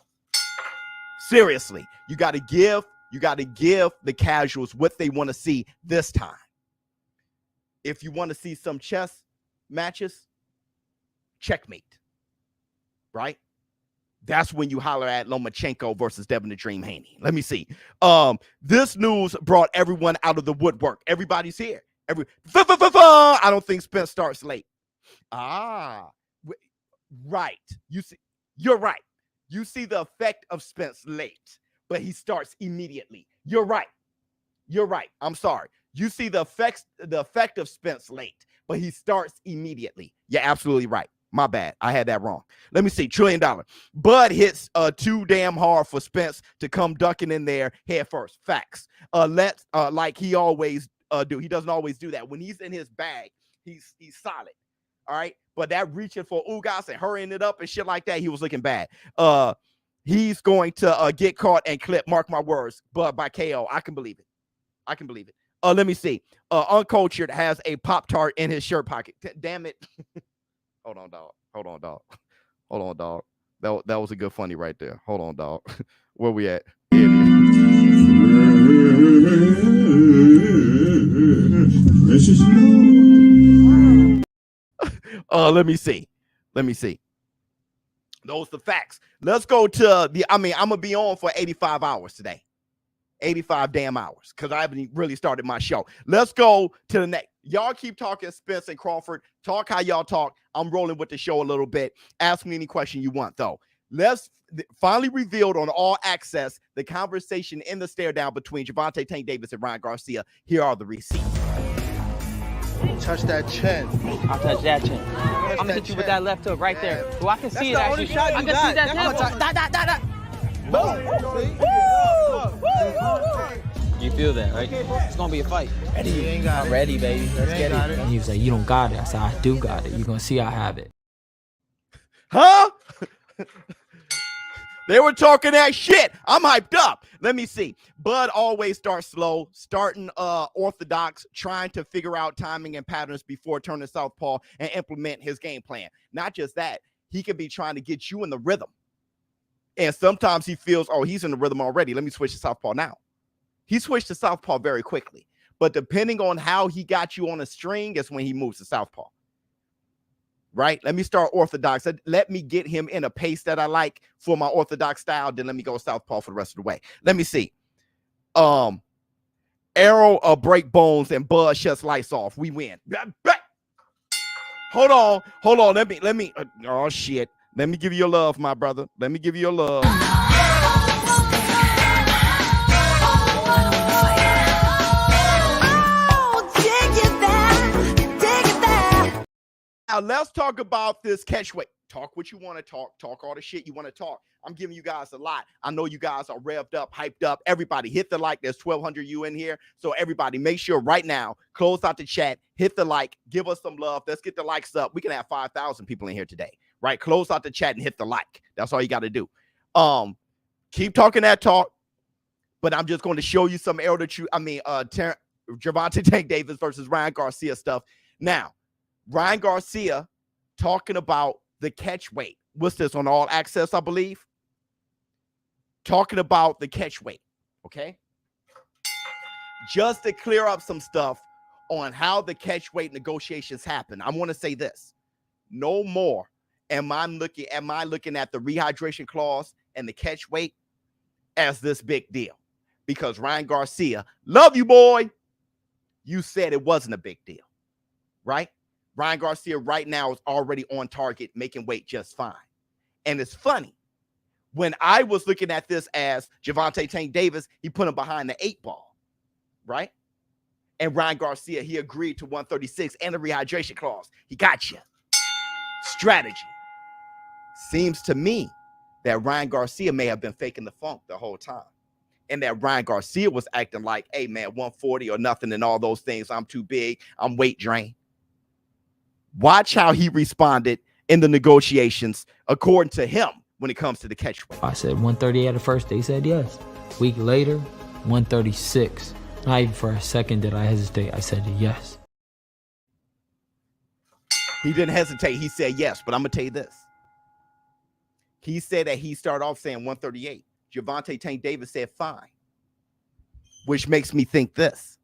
Seriously, you got to give the casuals what they want to see this time. If you want to see some chess matches, checkmate, right? That's when you holler at Lomachenko versus Devin the Dream Haney. Let me see. This news brought everyone out of the woodwork. Everybody's here. I don't think Spence starts late. Right. You're right. You see the effect of Spence late, but he starts immediately. You're right. I'm sorry. You see the effect of Spence late, but he starts immediately. You're absolutely right. My bad. I had that wrong. Let me see. $1 trillion. Bud hits too damn hard for Spence to come ducking in there head first. Facts. Like he always do. He doesn't always do that. When he's in his bag, he's solid. All right. But that reaching for Ugas and hurrying it up and shit like that, he was looking bad. He's going to get caught and clip, mark my words, but by KO. I can believe it. Let me see. Uncultured has a Pop-Tart in his shirt pocket. Damn it. Hold on, dog. That was a good funny right there. Hold on, dog. Where we at? Let me see. Those are the facts. Let's go to I'm gonna be on for 85 hours today. 85 damn hours because I haven't really started my show. Let's go to the next. Y'all keep talking Spence and Crawford. Talk how y'all talk. I'm rolling with the show a little bit. Ask me any question you want, though. Let's finally revealed on All Access the conversation in the stare down between Gervonta Tank Davis and Ryan Garcia. Here are the receipts. Touch that chin. I'll touch that chin. I'm gonna hit you with that left hook right there. Well, I can see it actually. I can see that tempo. You feel that, right? It's gonna be a fight. Ready? I'm ready, baby. Let's get it. And he was like, "You don't got it." I said, "I do got it. You're gonna see I have it." Huh? They were talking that shit. I'm hyped up. Let me see. Bud always starts slow, starting orthodox, trying to figure out timing and patterns before turning southpaw and implement his game plan. Not just that, he could be trying to get you in the rhythm. And sometimes he feels, oh, he's in the rhythm already. Let me switch to southpaw now. He switched to southpaw very quickly. But depending on how he got you on a string is when he moves to southpaw. Right? Let me start orthodox. Let me get him in a pace that I like for my orthodox style. Then let me go southpaw for the rest of the way. Let me see. Arrow break bones and Bud shuts lights off. We win. Hold on. Let me. Oh shit. Let me give you your love, my brother. Let me give you your love. Now let's talk about this catchweight. Talk what you want to talk. Talk all the shit you want to talk. I'm giving you guys a lot. I know you guys are revved up, hyped up. Everybody hit the like. There's 1,200 you in here. So everybody make sure right now, close out the chat, hit the like, give us some love. Let's get the likes up. We can have 5,000 people in here today, right? Close out the chat and hit the like. That's all you got to do. Keep talking that talk. but I'm just going to show you some Gervonta Tank Davis versus Ryan Garcia stuff. Now, Ryan Garcia talking about the catch weight. What's this, on All Access, I believe? Talking about the catch weight, okay? Just to clear up some stuff on how the catch weight negotiations happen, I want to say this. No more am I looking at the rehydration clause and the catch weight as this big deal. Because Ryan Garcia, love you, boy, you said it wasn't a big deal, right? Ryan Garcia right now is already on target, making weight just fine. And it's funny. When I was looking at this as Gervonta Tank Davis, he put him behind the 8 ball, right? And Ryan Garcia, he agreed to 136 and the rehydration clause. He got you. Strategy. Seems to me that Ryan Garcia may have been faking the funk the whole time. And that Ryan Garcia was acting like, hey, man, 140 or nothing and all those things. I'm too big. I'm weight drained. Watch how he responded in the negotiations according to him when it comes to the catch weight. I said 138 at first. They said yes. Week later, 136. Not even for a second did I hesitate. I said yes. He didn't hesitate. He said yes. But I'm going to tell you this. He said that he started off saying 138. Gervonta Tank Davis said fine. Which makes me think this.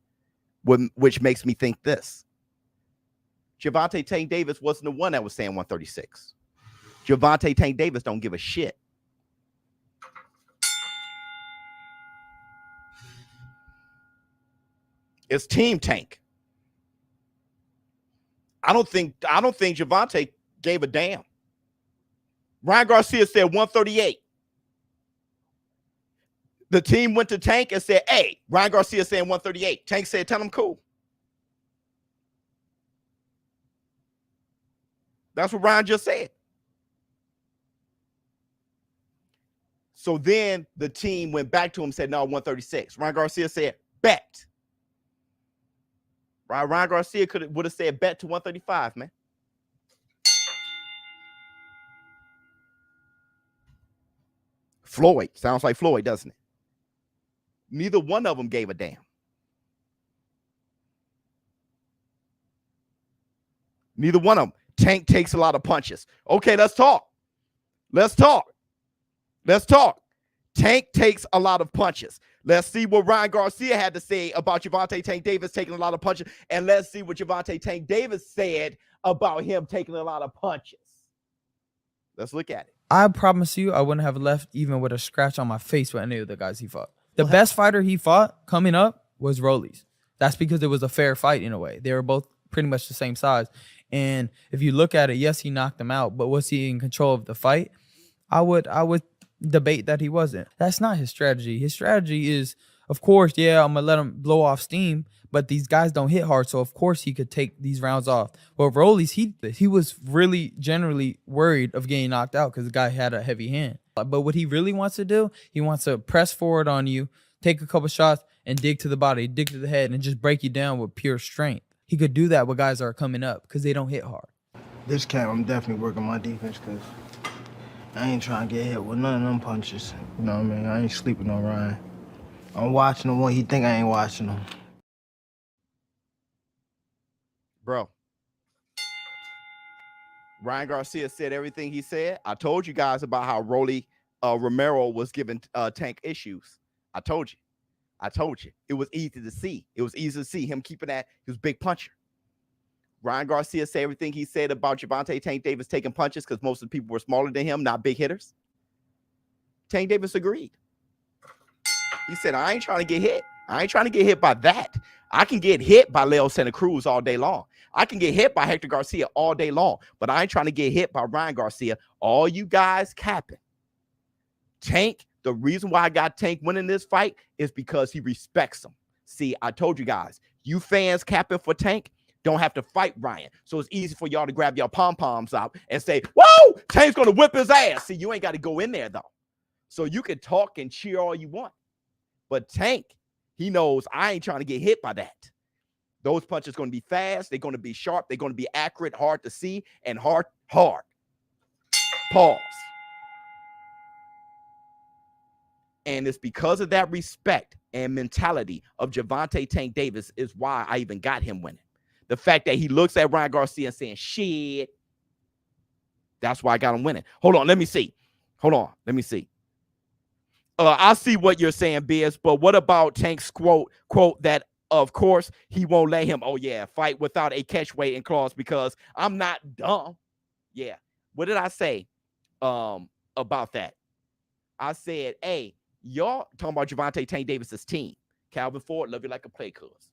Gervonta Tank Davis wasn't the one that was saying 136. Gervonta Tank Davis don't give a shit. It's Team Tank. I don't think Gervonta gave a damn. Ryan Garcia said 138. The team went to Tank and said, hey, Ryan Garcia saying 138. Tank said, tell him cool. That's what Ryan just said. So then the team went back to him and said, no, 136. Ryan Garcia said, bet. Ryan Garcia would have said bet to 135, man. Floyd. Sounds like Floyd, doesn't it? Neither one of them gave a damn. Neither one of them. Tank takes a lot of punches. Okay, let's talk. Tank takes a lot of punches. Let's see what Ryan Garcia had to say about Gervonta Tank Davis taking a lot of punches. And let's see what Gervonta Tank Davis said about him taking a lot of punches. Let's look at it. I promise you, I wouldn't have left even with a scratch on my face with any of the guys he fought. The best fighter he fought coming up was Rollies. That's because it was a fair fight in a way. They were both pretty much the same size. And if you look at it, yes, he knocked him out, but was he in control of the fight? I would debate that he wasn't. That's not his strategy. His strategy is, of course, yeah, I'm going to let him blow off steam, but these guys don't hit hard, so of course he could take these rounds off. But Rollies, he was really generally worried of getting knocked out because the guy had a heavy hand. But what he really wants to do, he wants to press forward on you, take a couple shots, and dig to the body, dig to the head, and just break you down with pure strength. He could do that with guys that are coming up because they don't hit hard. This camp, I'm definitely working my defense because I ain't trying to get hit with none of them punches. You know what I mean? I ain't sleeping on Ryan. I'm watching him when he think I ain't watching him. Bro. Ryan Garcia said everything he said. I told you guys about how Rolly Romero was giving Tank issues. I told you. It was easy to see. Him keeping that. He was a big puncher. Ryan Garcia said everything he said about Gervonta Tank Davis taking punches because most of the people were smaller than him, not big hitters. Tank Davis agreed. He said, I ain't trying to get hit. I ain't trying to get hit by that. I can get hit by Leo Santa Cruz all day long. I can get hit by Hector Garcia all day long, but I ain't trying to get hit by Ryan Garcia. All you guys capping. Tank, the reason why I got Tank winning this fight is because he respects him. See, I told you guys, you fans capping for Tank don't have to fight Ryan. So it's easy for y'all to grab your pom-poms out and say, whoa, Tank's going to whip his ass. See, you ain't got to go in there, though. So you can talk and cheer all you want. But Tank, he knows I ain't trying to get hit by that. Those punches are going to be fast. They're going to be sharp. They're going to be accurate, hard to see, and hard. Pause. And it's because of that respect and mentality of Gervonta Tank Davis is why I even got him winning. The fact that he looks at Ryan Garcia and saying, shit, that's why I got him winning. Hold on, let me see. I see what you're saying, Biz, but what about Tank's quote that, of course, he won't let him, fight without a catch-weight clause because I'm not dumb. Yeah. What did I say about that? I said, hey, y'all talking about Gervonta Tank Davis's team. Calvin Ford, love you like a play cuz.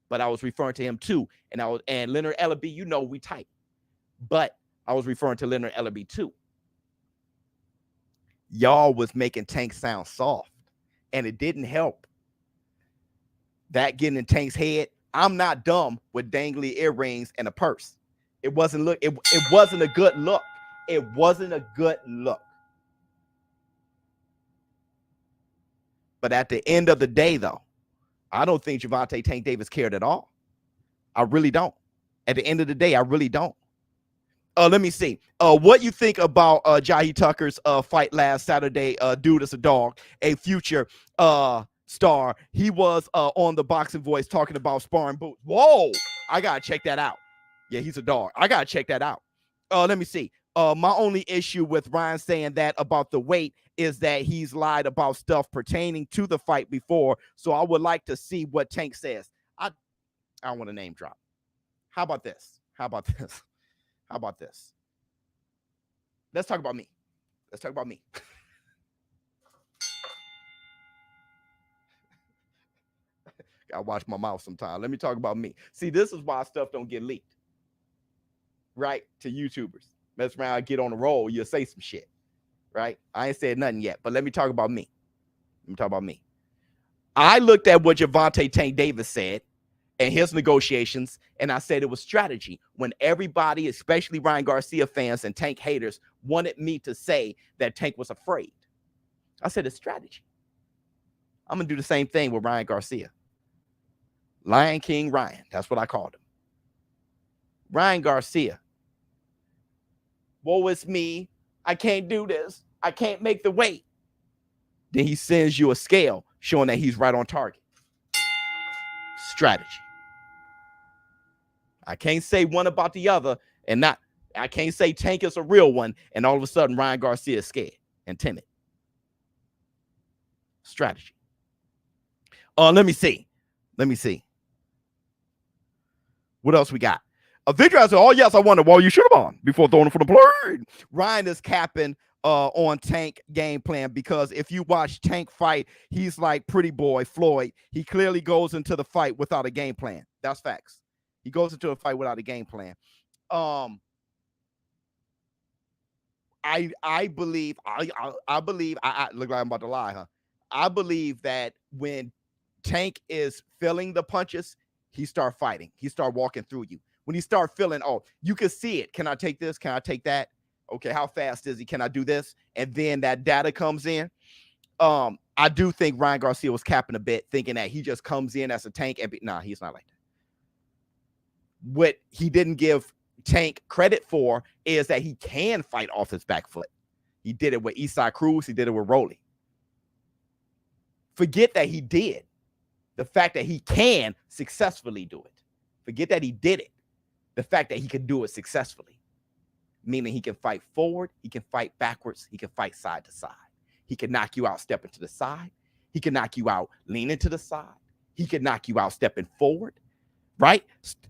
But I was referring to him too. And Leonard Ellaby, you know we tight. But I was referring to Leonard Ellaby too. Y'all was making Tank sound soft. And it didn't help. That getting in Tank's head. I'm not dumb with dangly earrings and a purse. It wasn't a good look. It wasn't a good look. But at the end of the day, though, I don't think Gervonta Tank Davis cared at all. I really don't. At the end of the day, I really don't. Let me see. What you think about Jahi Tucker's fight last Saturday? Dude is a dog, a future star. He was on the Boxing Voice talking about sparring boots. Whoa, I gotta check that out. Yeah, he's a dog. I gotta check that out. Let me see. My only issue with Ryan saying that about the weight is that he's lied about stuff pertaining to the fight before. So I would like to see what Tank says. I don't want to name drop. How about this? Let's talk about me. Gotta watch my mouth sometime. Let me talk about me. See, this is why stuff don't get leaked. Right? To YouTubers. Mess around, get on the roll, you'll say some shit. Right? I ain't said nothing yet, but let me talk about me. I looked at what Gervonta Tank Davis said and his negotiations, and I said it was strategy. When everybody, especially Ryan Garcia fans and Tank haters, wanted me to say that Tank was afraid. I said it's strategy. I'm going to do the same thing with Ryan Garcia. Lion King Ryan, that's what I called him. Ryan Garcia. Woe is me. I can't do this. I can't make the weight. Then he sends you a scale showing that he's right on target. Strategy. I can't say one about the other I can't say Tank is a real one and all of a sudden Ryan Garcia is scared and timid. Strategy. Let me see. What else we got? Victor said, oh, yes, I wonder, well, you should have won before throwing it for the plane. Ryan is capping on Tank game plan because if you watch Tank fight, he's like Pretty Boy Floyd. He clearly goes into the fight without a game plan. That's facts. He goes into a fight without a game plan. I believe, I look like I'm about to lie, huh? I believe that when Tank is feeling the punches, he start fighting. He start walking through you. When you start feeling, oh, you can see it. Can I take this? Can I take that? Okay, how fast is he? Can I do this? And then that data comes in. I do think Ryan Garcia was capping a bit, thinking that he just comes in as a Tank. Nah, he's not like that. What he didn't give Tank credit for is that he can fight off his back foot. He did it with Eastside Cruz. He did it with Rolly. Forget that he did. The fact that he can successfully do it. Forget that he did it. The fact that he can do it successfully. Meaning he can fight forward. He can fight backwards. He can fight side to side. He can knock you out stepping to the side. He can knock you out leaning to the side. He can knock you out stepping forward. Right?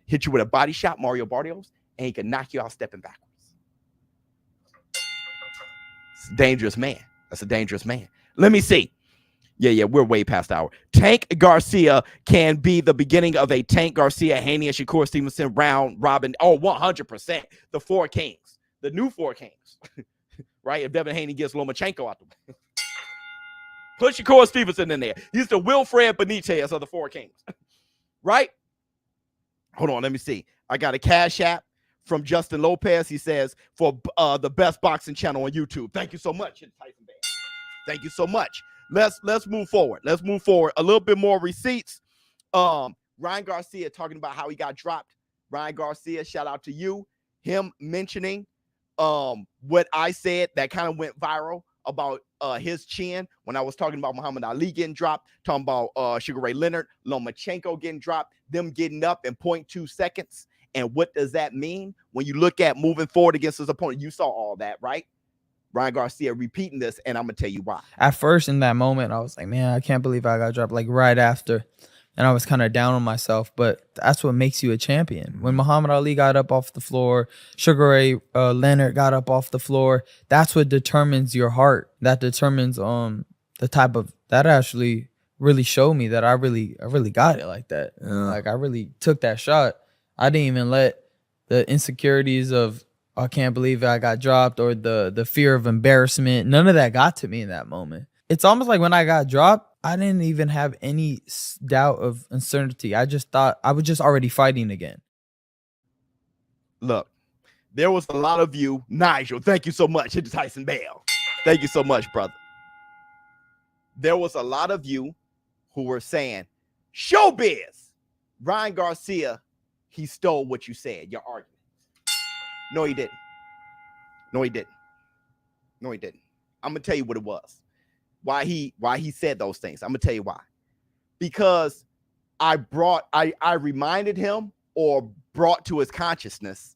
Hit you with a body shot, Mario Barrios. And he can knock you out stepping backwards. It's a dangerous man. That's a dangerous man. Let me see. Yeah, we're way past the hour. Tank Garcia can be the beginning of a Tank Garcia, Haney, and Shakur Stevenson round robin. Oh, 100%. The Four Kings. The new Four Kings. Right? If Devin Haney gets Lomachenko out the way. Put Shakur Stevenson in there. He's the Wilfred Benitez of the Four Kings. Right? Hold on, let me see. I got a Cash App from Justin Lopez. He says, for the best boxing channel on YouTube. Thank you so much, Tyson Bear. Thank you so much. Let's move forward. A little bit more receipts. Ryan Garcia talking about how he got dropped. Ryan Garcia, shout out to you. Him mentioning what I said that kind of went viral about his chin when I was talking about Muhammad Ali getting dropped, talking about Sugar Ray Leonard, Lomachenko getting dropped, them getting up in 0.2 seconds. And what does that mean? When you look at moving forward against his opponent, you saw all that, right? Ryan Garcia repeating this, and I'm going to tell you why. At first, in that moment, I was like, man, I can't believe I got dropped, like right after. And I was kind of down on myself, but that's what makes you a champion. When Muhammad Ali got up off the floor, Sugar Ray Leonard got up off the floor, that's what determines your heart. That determines the type of, that actually really showed me that I really got it like that. Yeah. Like I really took that shot. I didn't even let the insecurities of, I can't believe I got dropped, or the fear of embarrassment, none of that got to me in that moment. It's almost like when I got dropped, I didn't even have any doubt of uncertainty. I just thought I was just already fighting again. Look, there was a lot of you, Nigel, thank you so much, hit the Tyson Bell. Thank you so much, brother. There was a lot of you who were saying, ShowBizz, Ryan Garcia, he stole what you said, your argument. No, he didn't. No, he didn't. No, he didn't. I'm going to tell you what it was. Why he said those things. I'm going to tell you why. Because I reminded him, or brought to his consciousness,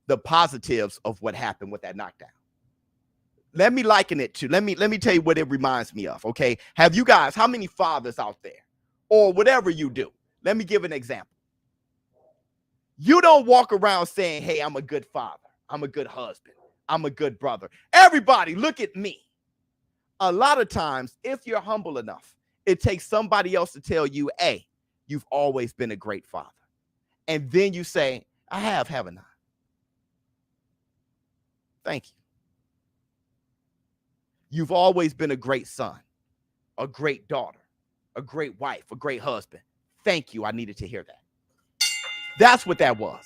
the positives of what happened with that knockdown. Let me liken it to, let me tell you what it reminds me of, okay? Have you guys, how many fathers out there, or whatever you do? Let me give an example. You don't walk around saying, hey, I'm a good father. I'm a good husband. I'm a good brother. Everybody, look at me. A lot of times, if you're humble enough, it takes somebody else to tell you, hey, you've always been a great father. And then you say, I have, haven't I? Thank you. You've always been a great son, a great daughter, a great wife, a great husband. Thank you. I needed to hear that. That's what that was.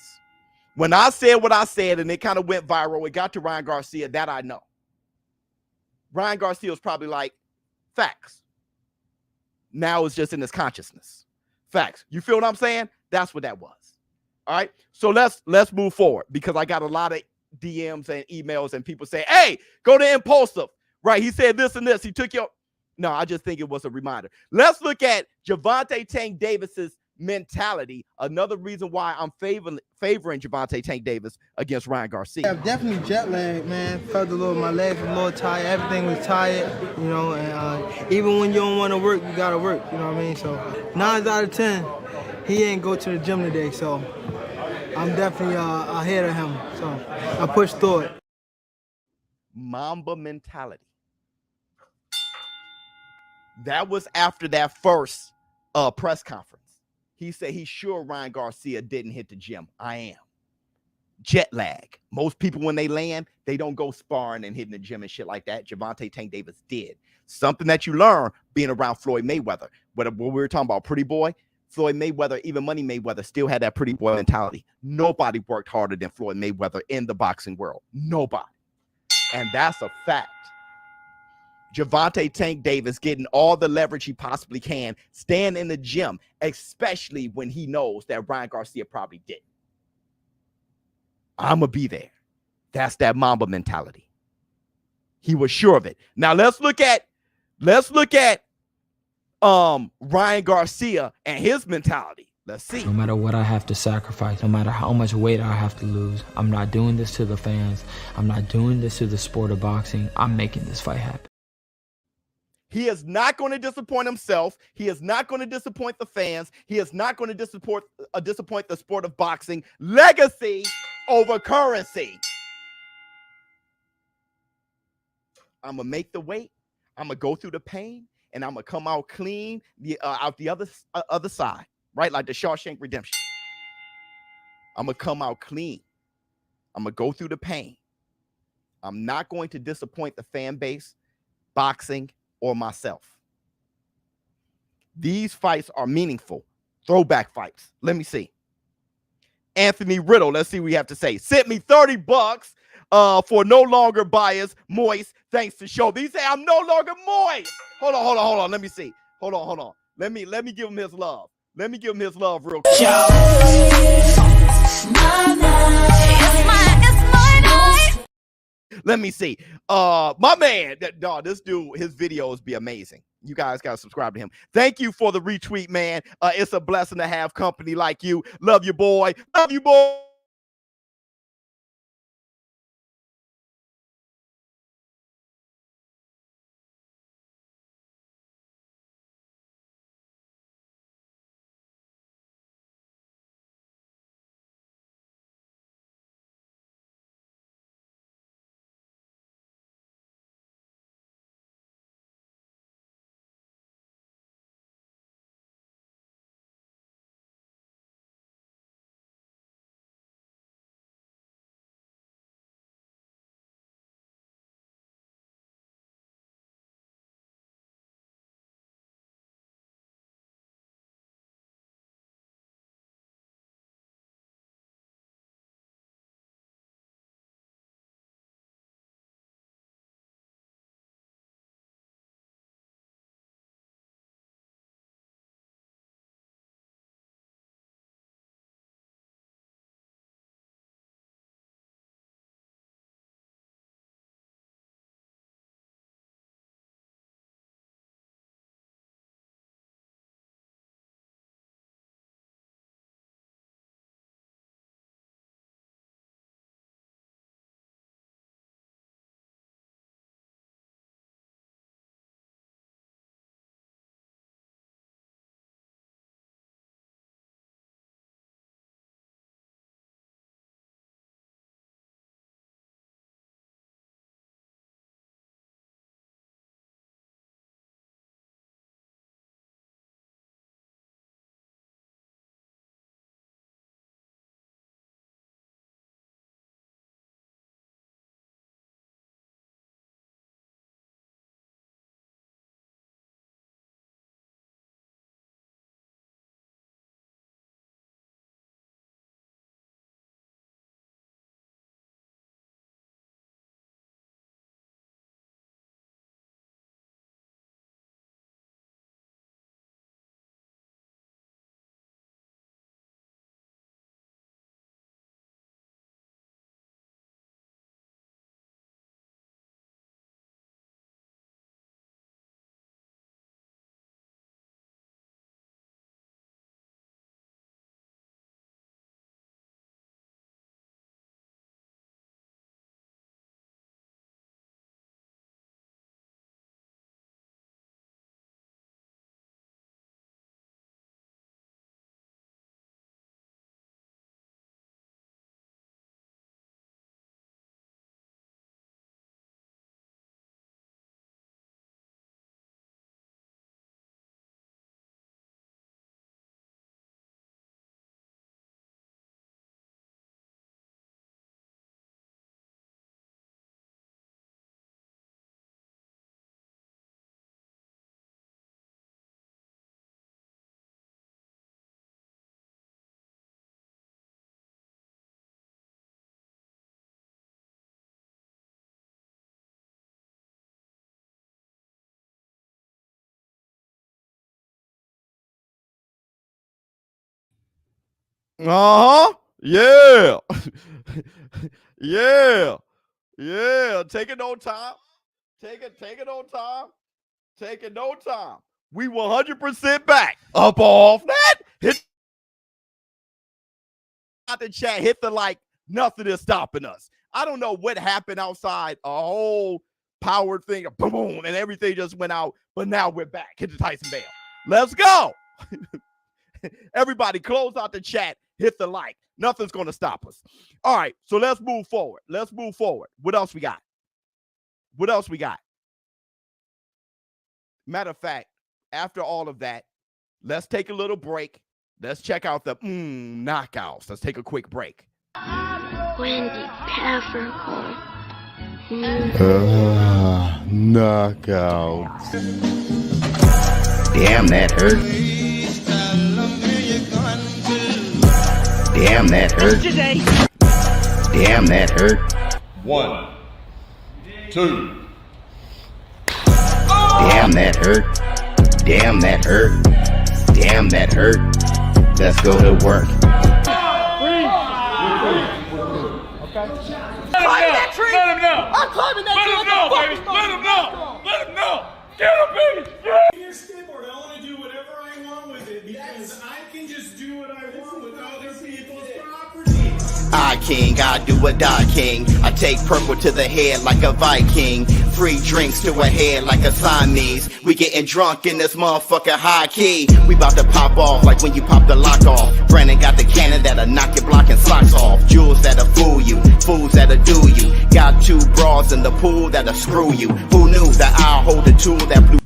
When I said what I said and it kind of went viral, it got to Ryan Garcia, that I know. Ryan Garcia was probably like, facts. Now it's just in his consciousness. Facts. You feel what I'm saying? That's what that was. All right. So let's move forward, because I got a lot of DMs and emails and people say, hey, go to Impulsive. Right. He said this and this. He took your. No, I just think it was a reminder. Let's look at Gervonta Tank Davis's mentality. Another reason why I'm favoring Gervonta Tank Davis against Ryan Garcia. Yeah, definitely jet lag, man. Felt a little, my legs were a little tired. Everything was tired, you know. And even when you don't want to work, you gotta work. You know what I mean? So 9 out of 10, he ain't go to the gym today. So I'm definitely ahead of him. So I pushed through it. Mamba mentality. That was after that first press conference. He said he's sure Ryan Garcia didn't hit the gym. I am. Jet lag. Most people, when they land, they don't go sparring and hitting the gym and shit like that. Gervonta Tank Davis did. Something that you learn being around Floyd Mayweather. What we were talking about, pretty boy, Floyd Mayweather, even Money Mayweather still had that pretty boy mentality. Nobody worked harder than Floyd Mayweather in the boxing world. Nobody. And that's a fact. Gervonta Tank Davis getting all the leverage he possibly can, staying in the gym, especially when he knows that Ryan Garcia probably didn't. I'm going to be there. That's that Mamba mentality. He was sure of it. Now let's look at Ryan Garcia and his mentality. Let's see. No matter what I have to sacrifice, no matter how much weight I have to lose, I'm not doing this to the fans. I'm not doing this to the sport of boxing. I'm making this fight happen. He is not going to disappoint himself. He is not going to disappoint the fans. He is not going to disappoint the sport of boxing. Legacy over currency. I'm going to make the weight. I'm going to go through the pain, and I'm going to come out clean out the other side, right? Like the Shawshank Redemption. I'm going to come out clean. I'm going to go through the pain. I'm not going to disappoint the fan base, boxing, or myself. These fights are meaningful. Throwback fights. Let me see. Anthony Riddle, let's see what we have to say. Sent me $30 for no longer biased, moist, thanks to ShowBizz. He say I'm no longer moist. Hold on. Let me see. Hold on. Let me give him his love. Let me give him his love real quick. Let me see. My man, dog, this dude, his videos be amazing. You guys gotta subscribe to him. Thank you for the retweet, man. It's a blessing to have company like you. Love you, boy. Love you, boy. Yeah. Yeah. Yeah. Take it no time. Take it on time. Take it no time. We 100% back. Up off that. Hit out the chat. Hit the like. Nothing is stopping us. I don't know what happened outside. A whole power thing. Boom, boom, and everything just went out. But now we're back. Hit the Tyson Bell. Let's go. Everybody close out the chat. Hit the like. Nothing's going to stop us. All right. So let's move forward. Let's move forward. What else we got? What else we got? Matter of fact, after all of that, let's take a little break. Let's check out the knockouts. Let's take a quick break. Wendy Peppercorn. Knockouts. Damn, that hurt. Damn, that hurt. Damn, that hurt. 1, 2. Damn, that hurt. Damn, that hurt. Damn, that hurt. Let's go to work. Fight that tree! Let him know. I'm climbing that Let shit him like know, a fucking baby. Let him monkey. know. Let him know. Get him, baby. Yeah. Your skateboard, I want to do whatever I want with it because I can just do what I want with other people's property. I king, I do or die king. I take purple to the head like a Viking. Free drinks to a head like a Siamese. We getting drunk in this motherfucker high key. We bout to pop off like when you pop the lock off. Brandon got the cannon that'll knock your block and socks off. Jewels that'll fool you, fools that'll do you. Got 2 bras in the pool that'll screw you. Who knew that I'll hold the tool that blew?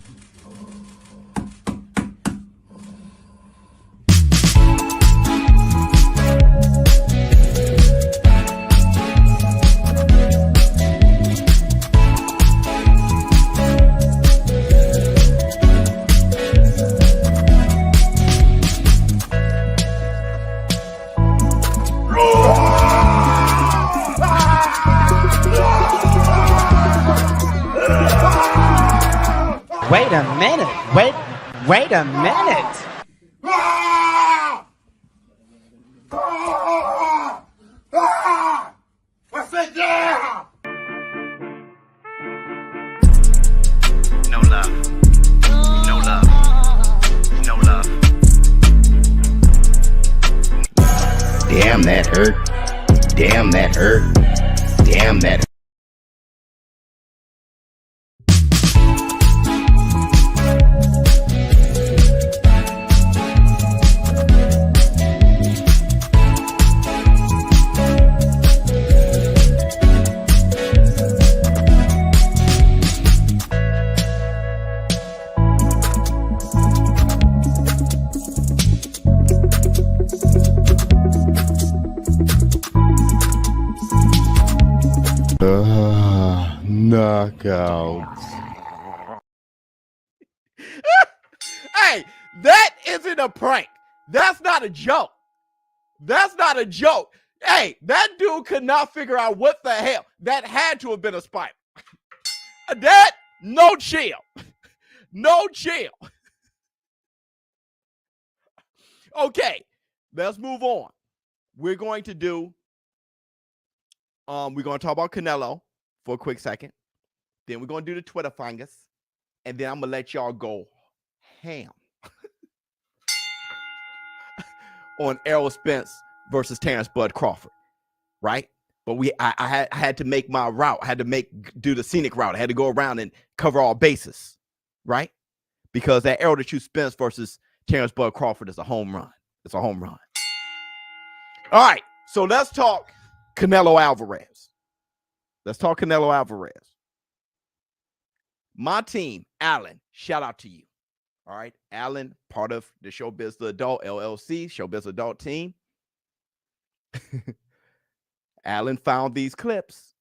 Wait a minute. Wait a minute. What's it down? No love. No love. No love. Damn, that hurt. Damn, that hurt. Damn, that hurt. Knockout. Hey, that isn't a prank. That's not a joke. That's not a joke. Hey, that dude could not figure out what the hell. That had to have been a spike. That, no chill. No chill. Okay, let's move on. We're going to do, we're going to talk about Canelo for a quick second. Then we're going to do the Twitter fingers. And then I'm going to let y'all go ham on Errol Spence versus Terrence Bud Crawford, right? But I had to make my route. I had to do the scenic route. I had to go around and cover all bases, right? Because that Errol Spence versus Terrence Bud Crawford is a home run. It's a home run. All right, so let's talk Canelo Alvarez. Let's talk Canelo Alvarez. My team, Alan, shout out to you. All right, Alan, part of the ShowBizz The Adult LLC, ShowBizz Adult team. Alan found these clips.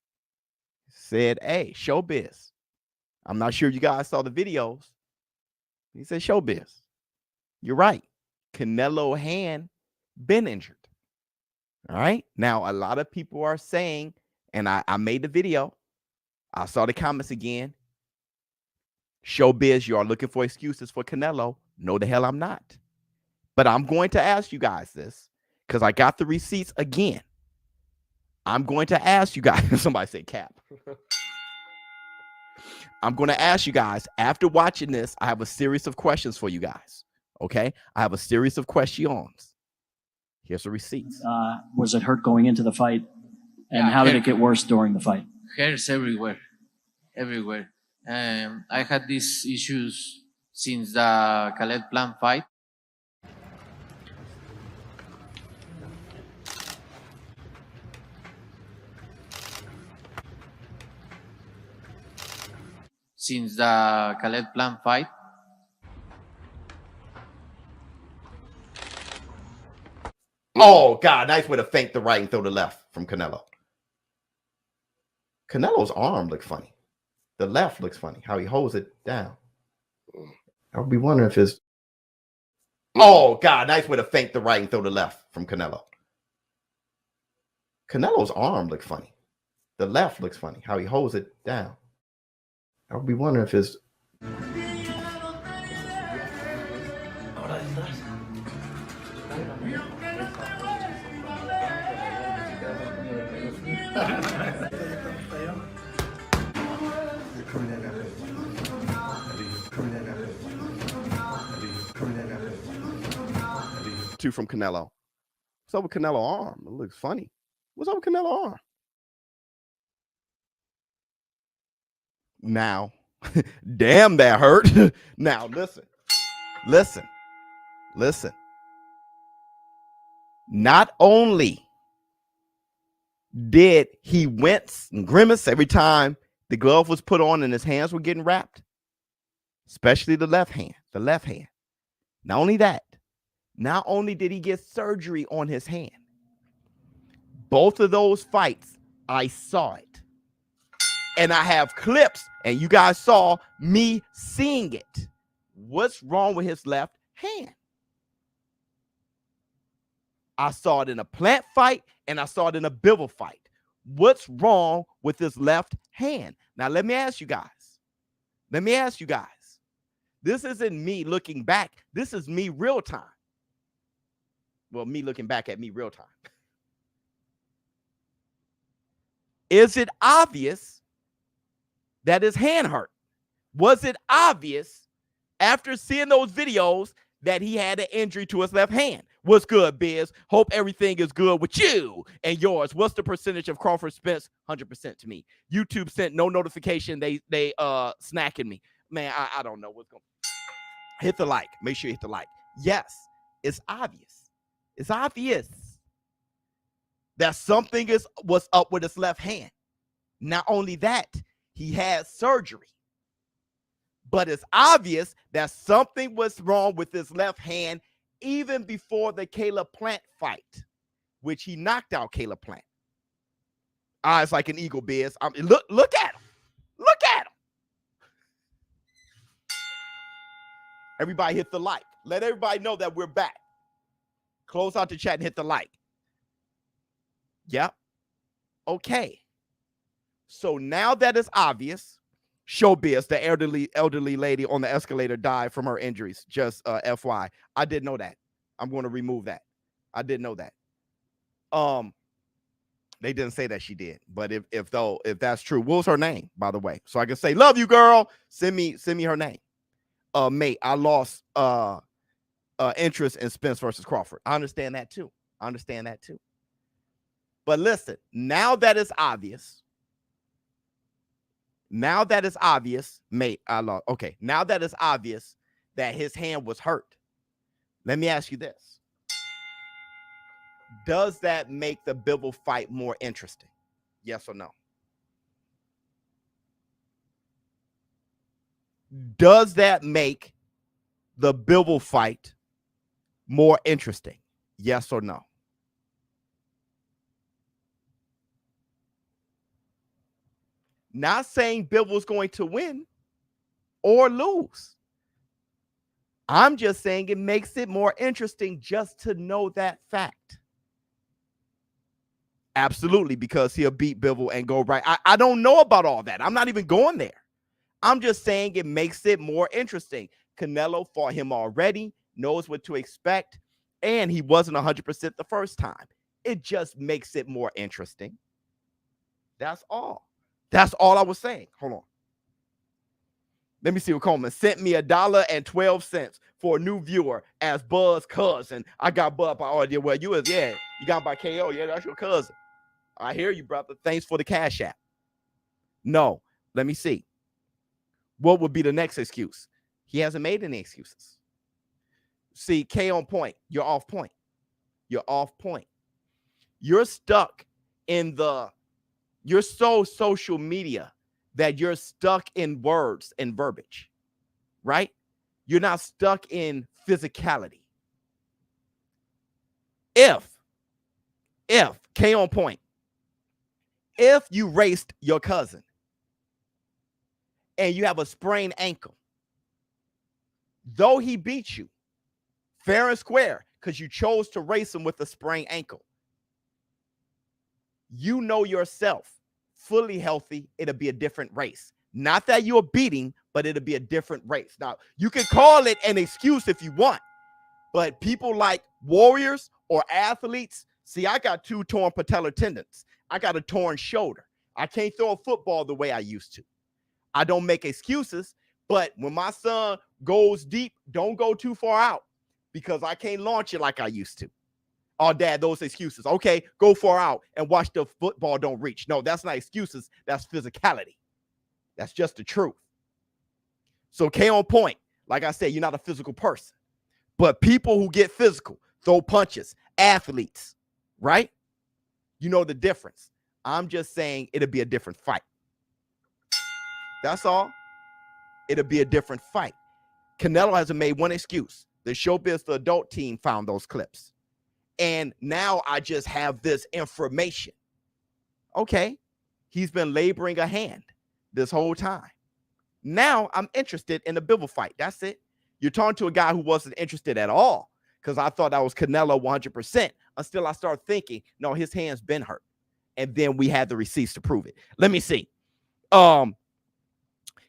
Said, hey, ShowBizz. I'm not sure you guys saw the videos. He said, ShowBizz, you're right. Canelo hand been injured. All right. Now, a lot of people are saying, and I made the video. I saw the comments again. ShowBizz, you are looking for excuses for Canelo. No, the hell I'm not. But I'm going to ask you guys this because I got the receipts again. I'm going to ask you guys. Somebody say cap. I'm going to ask you guys, after watching this, I have a series of questions for you guys. Okay? I have a series of questions. Here's the receipts. Was it hurt going into the fight? And how did it get worse during the fight? Hairs everywhere. Everywhere. I had these issues since the Khaled Plan fight. Since the Khaled Plan fight. Oh, God, nice way to feint the right and throw the left from Canelo. Canelo's arm looked funny. The left looks funny, how he holds it down. I would be wondering if it's... Oh, God, nice way to feint the right and throw the left from Canelo. Canelo's arm looked funny. The left looks funny, how he holds it down. I would be wondering if it's... two from Canelo. What's up with Canelo arm? It looks funny. What's up with Canelo arm? Now, damn, that hurt. Now, listen. Not only did he wince and grimace every time the glove was put on and his hands were getting wrapped, especially the left hand. Not only that, not only did he get surgery on his hand, both of those fights, I saw it. And I have clips, and you guys saw me seeing it. What's wrong with his left hand? I saw it in a Plant fight, and I saw it in a Bivol fight. What's wrong with his left hand? Now, let me ask you guys. This isn't me looking back. This is me real time. Well, me looking back at me real time. Is it obvious that his hand hurt? Was it obvious after seeing those videos that he had an injury to his left hand? What's good, Biz? Hope everything is good with you and yours. What's the percentage of Crawford Spence? 100% to me. YouTube sent no notification. They snacking me. Man, I don't know what's going on. Hit the like. Make sure you hit the like. Yes, it's obvious. It's obvious that something was up with his left hand. Not only that, he had surgery. But it's obvious that something was wrong with his left hand even before the Caleb Plant fight, which he knocked out Caleb Plant. Eyes like an eagle, Biz. Look at him. Look at him. Everybody hit the like. Let everybody know that we're back. Close out the chat and hit the like. Yep. Okay. So now that it's obvious, ShowBizz, the elderly lady on the escalator, died from her injuries. Just FY. I didn't know that. I'm going to remove that. I didn't know that. They didn't say that she did, but if that's true, what was her name, by the way? So I can say, love you, girl. Send me her name. Mate, I lost interest in Spence versus Crawford. I understand that too. But listen, now that it's obvious, mate, I lost. Okay, now that it's obvious that his hand was hurt, let me ask you this. Does that make the Bivol fight more interesting? Yes or no? Does that make the Bivol fight more interesting? Yes or no? Not saying Bivol's going to win or lose. I'm just saying it makes it more interesting just to know that fact. Absolutely, because he'll beat Bivol and go right. I don't know about all that. I'm not even going there. I'm just saying it makes it more interesting. Canelo fought him already, knows what to expect, and he wasn't 100% the first time. It just makes it more interesting. That's all. That's all I was saying. Hold on. Let me see what Coleman sent me $1.12 for a new viewer as Buzz cousin. I got Buzz by audio. Well, you got by KO. Yeah, that's your cousin. I hear you, brother. Thanks for the cash app. No, let me see. What would be the next excuse? He hasn't made any excuses. See, K on point. You're off point. You're stuck in you're so social media that you're stuck in words and verbiage, right? You're not stuck in physicality. If K on point, if you raced your cousin and you have a sprained ankle, though he beat you fair and square because you chose to race him with a sprained ankle, you know yourself, fully healthy, it'll be a different race. Not that you're beating, but it'll be a different race. Now, you can call it an excuse if you want, but people like warriors or athletes, see, I got 2 torn patellar tendons. I got a torn shoulder. I can't throw a football the way I used to. I don't make excuses, but when my son goes deep, don't go too far out. because I can't launch it like I used to. Oh, Dad, those excuses. Okay, go far out and watch the football don't reach. No, that's not excuses. That's physicality. That's just the truth. So K on point. Like I said, you're not a physical person. But people who get physical, throw punches, athletes, right? You know the difference. I'm just saying it'll be a different fight. That's all. It'll be a different fight. Canelo hasn't made one excuse. The ShowBizz The Adult team found those clips. And now I just have this information. Okay, he's been laboring a hand this whole time. Now I'm interested in the Bivol fight. That's it. You're talking to a guy who wasn't interested at all because I thought that was Canelo 100% until I started thinking, no, his hand's been hurt. And then we had the receipts to prove it. Let me see.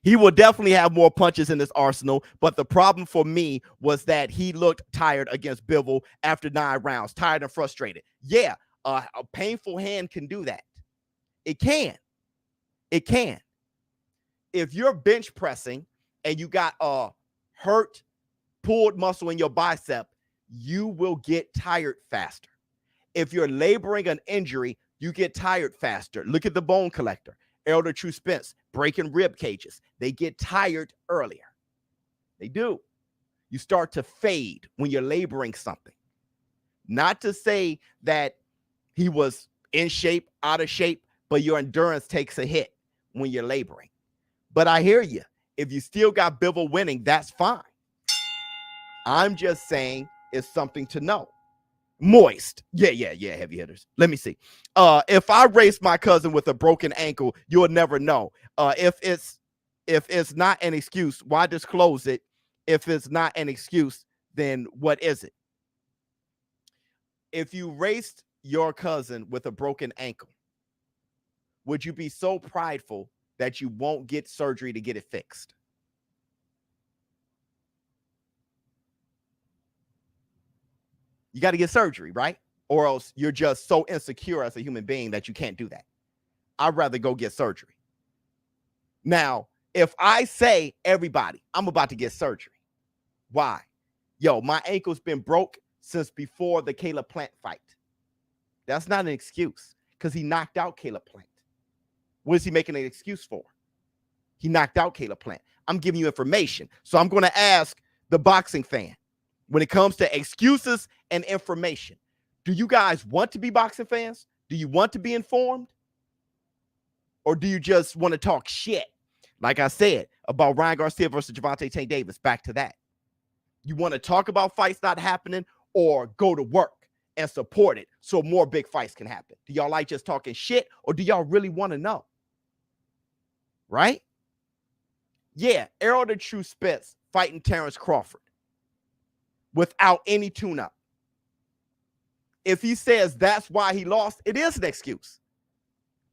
He will definitely have more punches in his arsenal, but the problem for me was that he looked tired against Bivol after 9 rounds, tired and frustrated. Yeah, a painful hand can do that. It can. It can. If you're bench pressing and you got a hurt, pulled muscle in your bicep, you will get tired faster. If you're laboring an injury, you get tired faster. Look at the bone collector. Elder True Spence, breaking rib cages. They get tired earlier. They do. You start to fade when you're laboring something. Not to say that he was in shape, out of shape, but your endurance takes a hit when you're laboring. But I hear you. If you still got Bivol winning, that's fine. I'm just saying it's something to know. Moist. Yeah, heavy hitters. Let me see. If I race my cousin with a broken ankle, you'll never know. If it's not an excuse, why disclose it? If it's not an excuse, then what is it? If you raced your cousin with a broken ankle, would you be so prideful that you won't get surgery to get it fixed? You got to get surgery, right? Or else you're just so insecure as a human being that you can't do that. I'd rather go get surgery. Now, if I say, everybody, I'm about to get surgery. Why? Yo, my ankle's been broke since before the Caleb Plant fight. That's not an excuse because he knocked out Caleb Plant. What is he making an excuse for? He knocked out Caleb Plant. I'm giving you information. So I'm going to ask the boxing fan, when it comes to excuses and information, do you guys want to be boxing fans? Do you want to be informed? Or do you just want to talk shit? Like I said, about Ryan Garcia versus Gervonta Tank Davis, back to that. You want to talk about fights not happening or go to work and support it so more big fights can happen? Do y'all like just talking shit or do y'all really want to know? Right? Yeah, Errol the True Spence fighting Terrence Crawford without any tune-up. If he says that's why he lost, it is an excuse.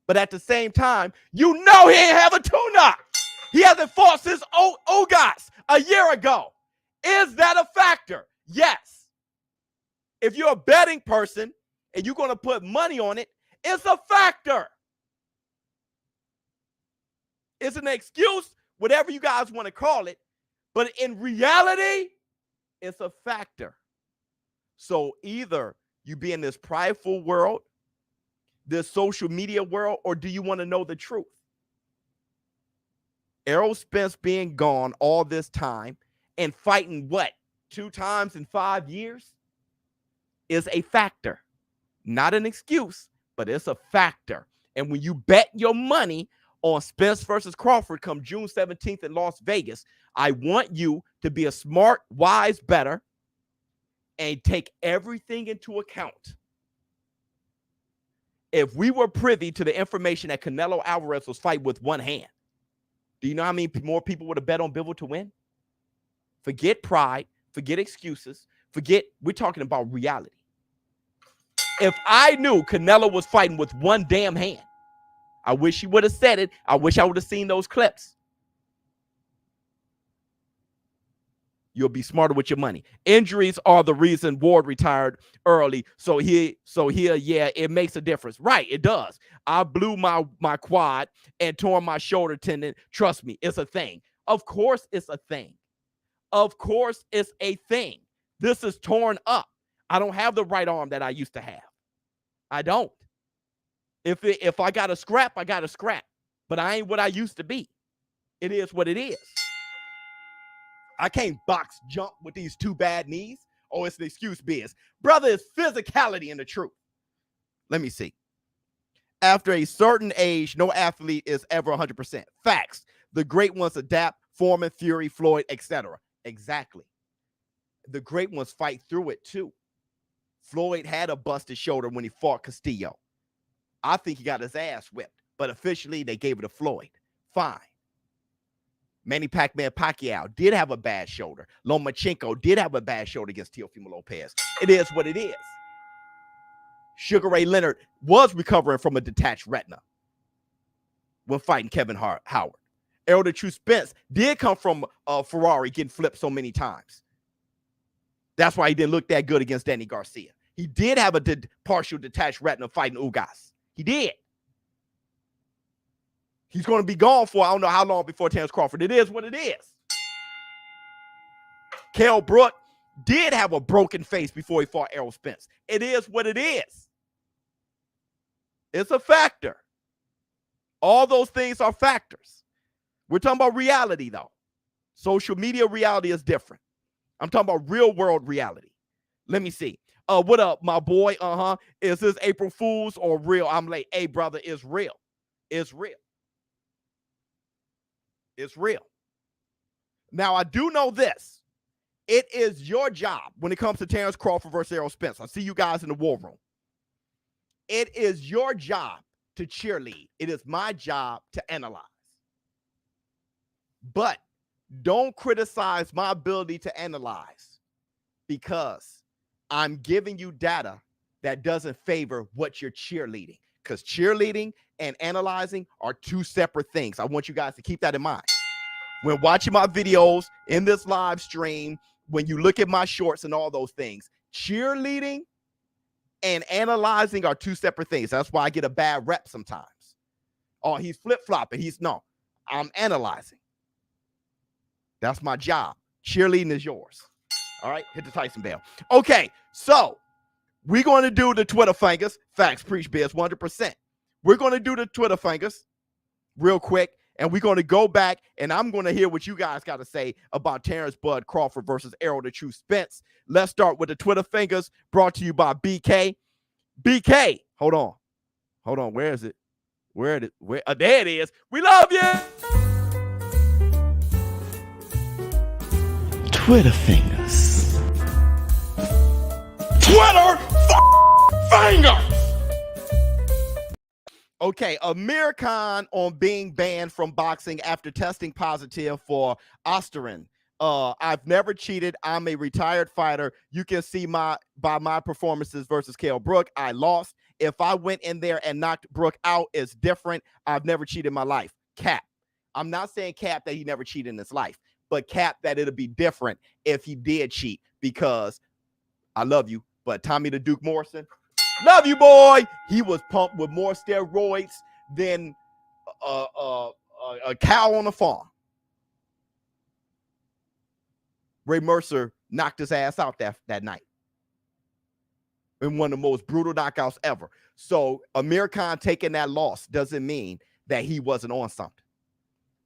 But at the same time, you know he ain't have a tune-up. He hasn't fought since Ogas a year ago. Is that a factor? Yes. If you're a betting person and you're going to put money on it, it's a factor. It's an excuse, whatever you guys want to call it. But in reality, it's a factor. So either you be in this prideful world, this social media world, or do you want to know the truth? Errol Spence being gone all this time and fighting what? 2 times in 5 years is a factor. Not an excuse, but it's a factor. And when you bet your money on Spence versus Crawford come June 17th in Las Vegas, I want you to be a smart, wise bettor and take everything into account. If we were privy to the information that Canelo Alvarez was fighting with one hand, do you know how many more people would have bet on Bivol to win? Forget pride, forget excuses, we're talking about reality. If I knew Canelo was fighting with one damn hand, I wish he would have said it. I wish I would have seen those clips. You'll be smarter with your money. Injuries are the reason Ward retired early. So here, yeah, it makes a difference. Right, it does. I blew my quad and tore my shoulder tendon. Trust me, it's a thing. Of course it's a thing. Of course it's a thing. This is torn up. I don't have the right arm that I used to have. I don't. If I got a scrap, I got a scrap. But I ain't what I used to be. It is what it is. I can't box jump with these two bad knees. Oh, it's an excuse, Biz. Brother, it's physicality in the truth. Let me see. After a certain age, no athlete is ever 100%. Facts. The great ones adapt. Foreman, Fury, Floyd, etc. Exactly. The great ones fight through it too. Floyd had a busted shoulder when he fought Castillo. I think he got his ass whipped, but officially they gave it to Floyd. Fine. Manny Pacquiao did have a bad shoulder. Lomachenko did have a bad shoulder against Teofimo Lopez. It is what it is. Sugar Ray Leonard was recovering from a detached retina when fighting Kevin Howard. Errol the True Spence did come from Ferrari getting flipped so many times. That's why he didn't look that good against Danny Garcia. He did have a partial detached retina fighting Ugas. He did. He's going to be gone for I don't know how long before Terrence Crawford. It is what it is. Kell Brook did have a broken face before he fought Errol Spence. It is what it is. It's a factor. All those things are factors. We're talking about reality, though. Social media reality is different. I'm talking about real world reality. Let me see. What up, my boy? Is this April Fool's or real? I'm like, hey, brother, it's real. It's real. It's real. Now, I do know this. It is your job when it comes to Terrence Crawford versus Errol Spence. I see you guys in the war room. It is your job to cheerlead. It is my job to analyze. But don't criticize my ability to analyze because I'm giving you data that doesn't favor what you're cheerleading. Because cheerleading and analyzing are two separate things. I want you guys to keep that in mind. When watching my videos in this live stream, when you look at my shorts and all those things, cheerleading and analyzing are two separate things. That's why I get a bad rep sometimes. Oh, he's flip-flopping. No, I'm analyzing. That's my job. Cheerleading is yours. All right, hit the Tyson bell. Okay, so we're going to do the Twitter fingers. Facts, preach, Biz, 100%. We're going to do the Twitter fingers real quick, and we're going to go back, and I'm going to hear what you guys got to say about Terrence Bud Crawford versus Errol the True Spence. Let's start with the Twitter fingers, brought to you by BK. BK, hold on. Where is it? There it is. We love you. Twitter fingers. Twitter fingers. Okay, Amir Khan on being banned from boxing after testing positive for Osterin. I've never cheated. I'm a retired fighter. You can see by my performances versus Kell Brook, I lost. If I went in there and knocked Brook out, it's different. I've never cheated in my life. Cap. I'm not saying cap that he never cheated in his life, but cap that it'll be different if he did cheat, because I love you, but Tommy the Duke Morrison, love you, boy. He was pumped with more steroids than a cow on a farm. Ray Mercer knocked his ass out that night in one of the most brutal knockouts ever. So Amir Khan taking that loss doesn't mean that he wasn't on something.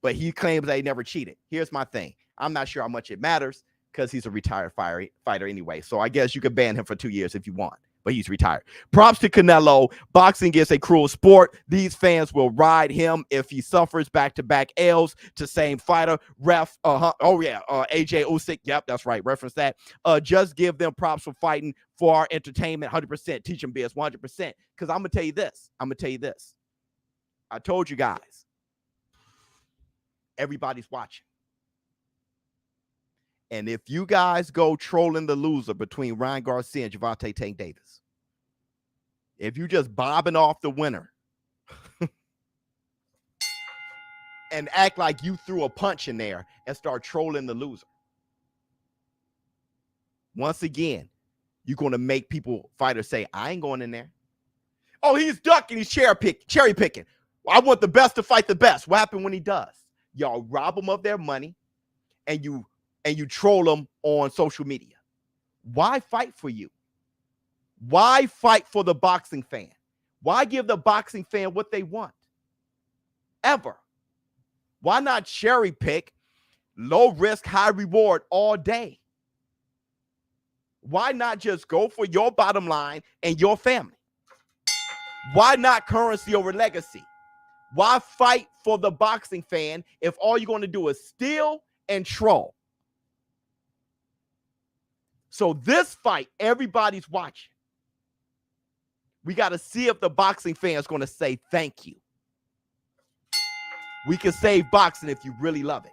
But he claims that he never cheated. Here's my thing. I'm not sure how much it matters because he's a retired fighter anyway. So I guess you could ban him for 2 years if you want, but he's retired. Props to Canelo. Boxing is a cruel sport. These fans will ride him if he suffers back-to-back L's to same fighter. Ref, AJ Usyk. Yep, that's right. Reference that. Just give them props for fighting for our entertainment. 100%. Teach them Biz 100%. Because I'm going to tell you this. I told you guys. Everybody's watching. And if you guys go trolling the loser between Ryan Garcia and Gervonta Tank Davis, if you just bobbing off the winner and act like you threw a punch in there and start trolling the loser, once again, you're going to make fighters say, I ain't going in there. Oh, he's ducking, he's cherry picking. I want the best to fight the best. What happened when he does? Y'all rob them of their money and you troll them on social media. Why fight for you? Why fight for the boxing fan? Why give the boxing fan what they want? Ever. Why not cherry pick low risk, high reward all day? Why not just go for your bottom line and your family? Why not currency over legacy? Why fight for the boxing fan if all you're going to do is steal and troll? So this fight, everybody's watching. We got to see if the boxing fan is going to say thank you. We can save boxing if you really love it.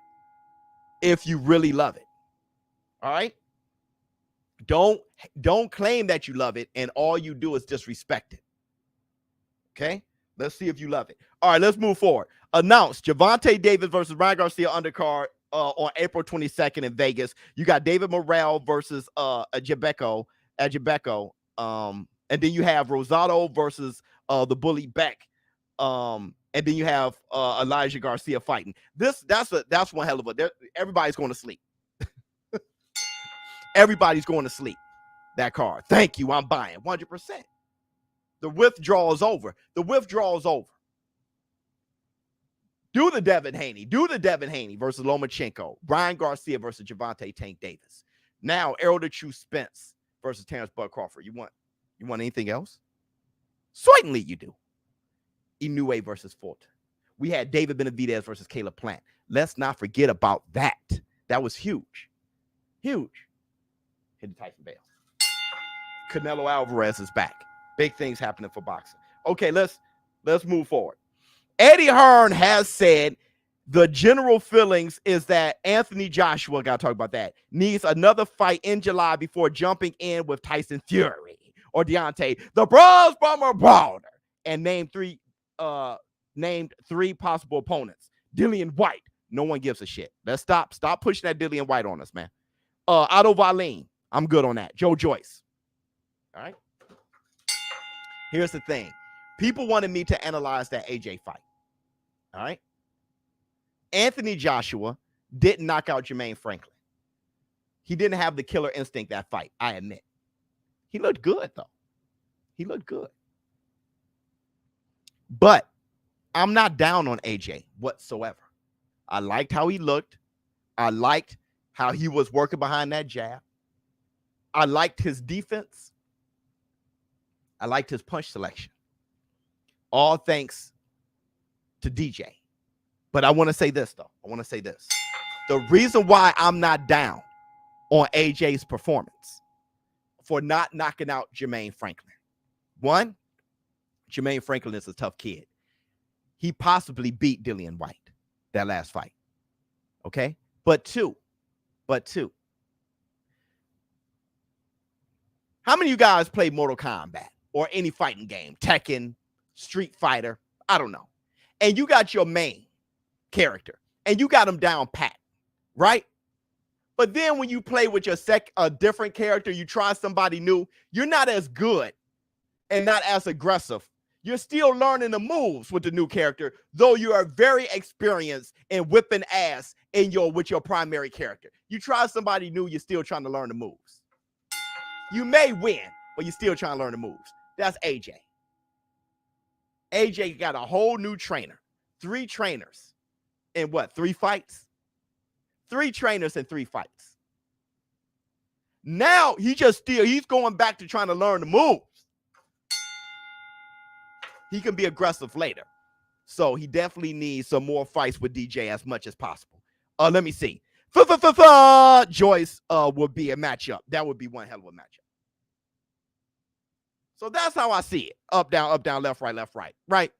If you really love it. All right? Don't claim that you love it and all you do is disrespect it. Okay? Let's see if you love it. All right, let's move forward. Announced Gervonta Davis versus Ryan Garcia undercard on April 22nd in Vegas. You got David Morrell versus Ajibeko. And then you have Rosado versus the Bully Beck. And then you have Elijah Garcia fighting. That's one hell of a. Everybody's going to sleep. Everybody's going to sleep. That card. Thank you. I'm buying 100%. The withdrawal is over. The withdrawal is over. Do the Devin Haney versus Lomachenko. Brian Garcia versus Gervonta Tank Davis. Now, Errol the True Spence versus Terrence Bud Crawford. You want anything else? Certainly you do. Inoue versus Fulton. We had David Benavidez versus Caleb Plant. Let's not forget about that. That was huge. Huge. Hit the Tyson Bale. Canelo Alvarez is back. Big things happening for boxing. Okay, let's move forward. Eddie Hearn has said the general feelings is that Anthony Joshua, got to talk about that, needs another fight in July before jumping in with Tyson Fury or Deontay, the Bronze Bomber Wilder, and named three possible opponents. Dillian White. No one gives a shit. Let's stop pushing that Dillian White on us, man. Otto Valine. I'm good on that. Joe Joyce. All right. Here's the thing. People wanted me to analyze that AJ fight. All right. Anthony Joshua didn't knock out Jermaine Franklin. He didn't have the killer instinct that fight, I admit. He looked good, though. He looked good. But I'm not down on AJ whatsoever. I liked how he looked. I liked how he was working behind that jab. I liked his defense. I liked his punch selection. All thanks to DJ. But I want to say this, though. The reason why I'm not down on AJ's performance for not knocking out Jermaine Franklin. One, Jermaine Franklin is a tough kid. He possibly beat Dillian White that last fight. Okay? But two. How many of you guys play Mortal Kombat or any fighting game? Tekken, Street Fighter, I don't know. And you got your main character and you got him down pat, right? But then when you play with your a different character, you try somebody new, you're not as good and not as aggressive. You're still learning the moves with the new character, though you are very experienced in whipping ass with your primary character. You try somebody new, you're still trying to learn the moves. You may win, but you're still trying to learn the moves. That's AJ. AJ got a whole new trainer. 3 trainers in what? 3 fights? 3 trainers in 3 fights. Now he's going back to trying to learn the moves. He can be aggressive later. So he definitely needs some more fights with DJ as much as possible. Let me see. Joyce would be a matchup. That would be one hell of a matchup. So that's how I see it. Up, down, left, right. Right?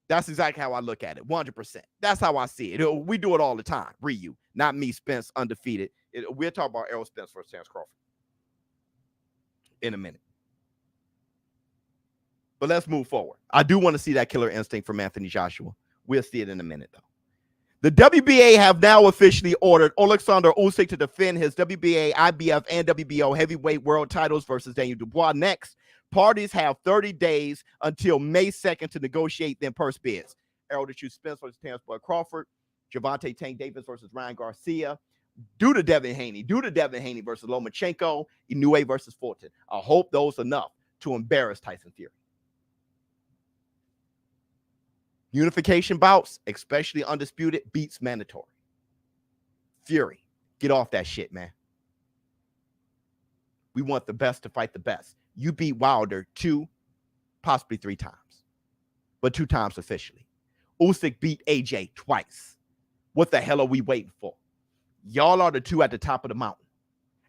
That's exactly how I look at it. 100%. That's how I see it. We do it all the time. Ryu. Not me, Spence, undefeated. We'll talk about Errol Spence versus Terrence Crawford in a minute. But let's move forward. I do want to see that killer instinct from Anthony Joshua. We'll see it in a minute, though. The WBA have now officially ordered Alexander Usyk to defend his WBA, IBF, and WBO heavyweight world titles versus Daniel Dubois next. Parties have 30 days until May 2nd to negotiate them purse bids. Errol the True Spence versus Terrence Bud Crawford. Gervonta Tank Davis versus Ryan Garcia. Do the Devin Haney. Do the Devin Haney versus Lomachenko. Inoue versus Fulton. I hope those enough to embarrass Tyson Fury. Unification bouts, especially undisputed, beats mandatory. Fury, get off that shit, man. We want the best to fight the best. You beat Wilder 2, possibly 3 times, but 2 times officially. Usyk beat AJ twice. What the hell are we waiting for? Y'all are the 2 at the top of the mountain.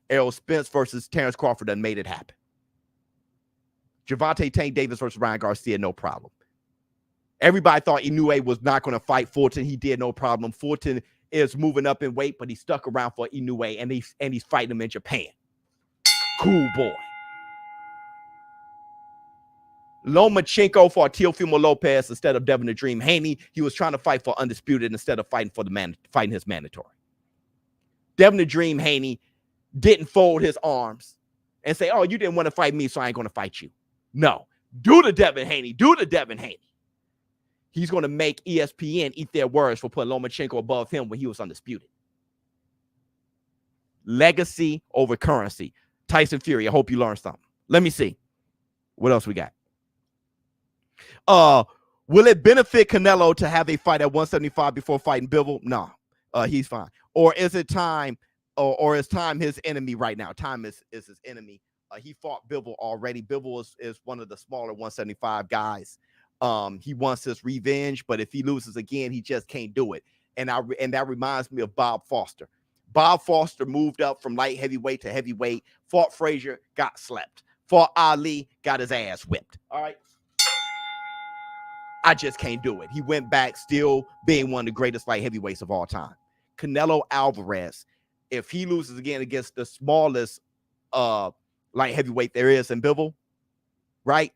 Errol Spence versus Terrence Crawford done made it happen. Gervonta Tank Davis versus Ryan Garcia, no problem. Everybody thought Inoue was not going to fight Fulton. He did, no problem. Fulton is moving up in weight, but he stuck around for Inoue, and he's fighting him in Japan. Cool boy. Lomachenko for Teofimo Lopez instead of Devin the Dream Haney. He was trying to fight for undisputed instead of fighting his mandatory. Devin the Dream Haney didn't fold his arms and say, "Oh, you didn't want to fight me, so I ain't going to fight you." No. Do the Devin Haney. Do the Devin Haney. He's going to make ESPN eat their words for putting Lomachenko above him when he was undisputed. Legacy over currency. Tyson Fury, I hope you learned something. Let me see. What else we got? Will it benefit Canelo to have a fight at 175 before fighting Bivol? No. He's fine. Or is it time, or is time his enemy right now? Time is his enemy. He fought Bivol already. Bivol is one of the smaller 175 guys. He wants his revenge, but if he loses again, he just can't do it. And that reminds me of Bob Foster. Bob Foster moved up from light heavyweight to heavyweight, fought Frazier, got slept. Fought Ali, got his ass whipped. All right. I just can't do it. He went back still being one of the greatest light heavyweights of all time. Canelo Alvarez, if he loses again against the smallest light heavyweight there is in Bivol, right?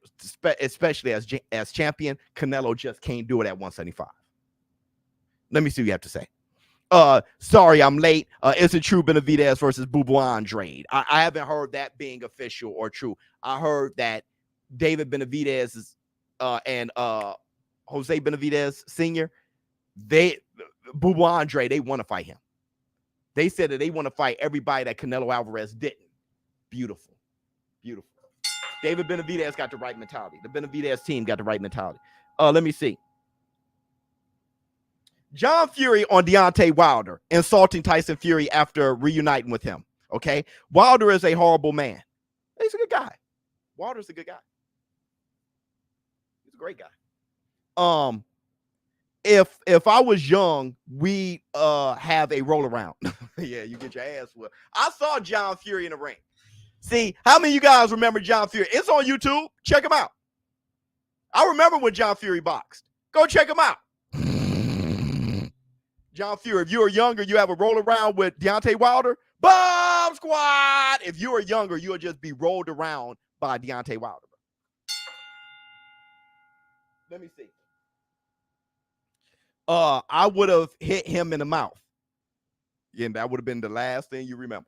Especially as champion, Canelo just can't do it at 175. Let me see what you have to say. Sorry, I'm late. Is it true Benavidez versus Bubu Andrade? I haven't heard that being official or true. I heard that David Benavidez and Jose Benavidez Sr., Bubu Andrade, they want to fight him. They said that they want to fight everybody that Canelo Alvarez didn't. Beautiful. Beautiful. David Benavidez got the right mentality. The Benavidez team got the right mentality. Let me see. John Fury on Deontay Wilder, insulting Tyson Fury after reuniting with him. Okay. Wilder is a horrible man. He's a good guy. Wilder's a good guy. He's a great guy. If I was young, we have a roll around. Yeah, you get your ass whipped. I saw John Fury in the ring. See, how many of you guys remember John Fury? It's on YouTube. Check him out. I remember when John Fury boxed. Go check him out. John Fury, if you are younger, you have a roll around with Deontay Wilder. Bomb squad. If you are younger, you'll just be rolled around by Deontay Wilder. Let me see. I would have hit him in the mouth. Yeah, that would have been the last thing you remember.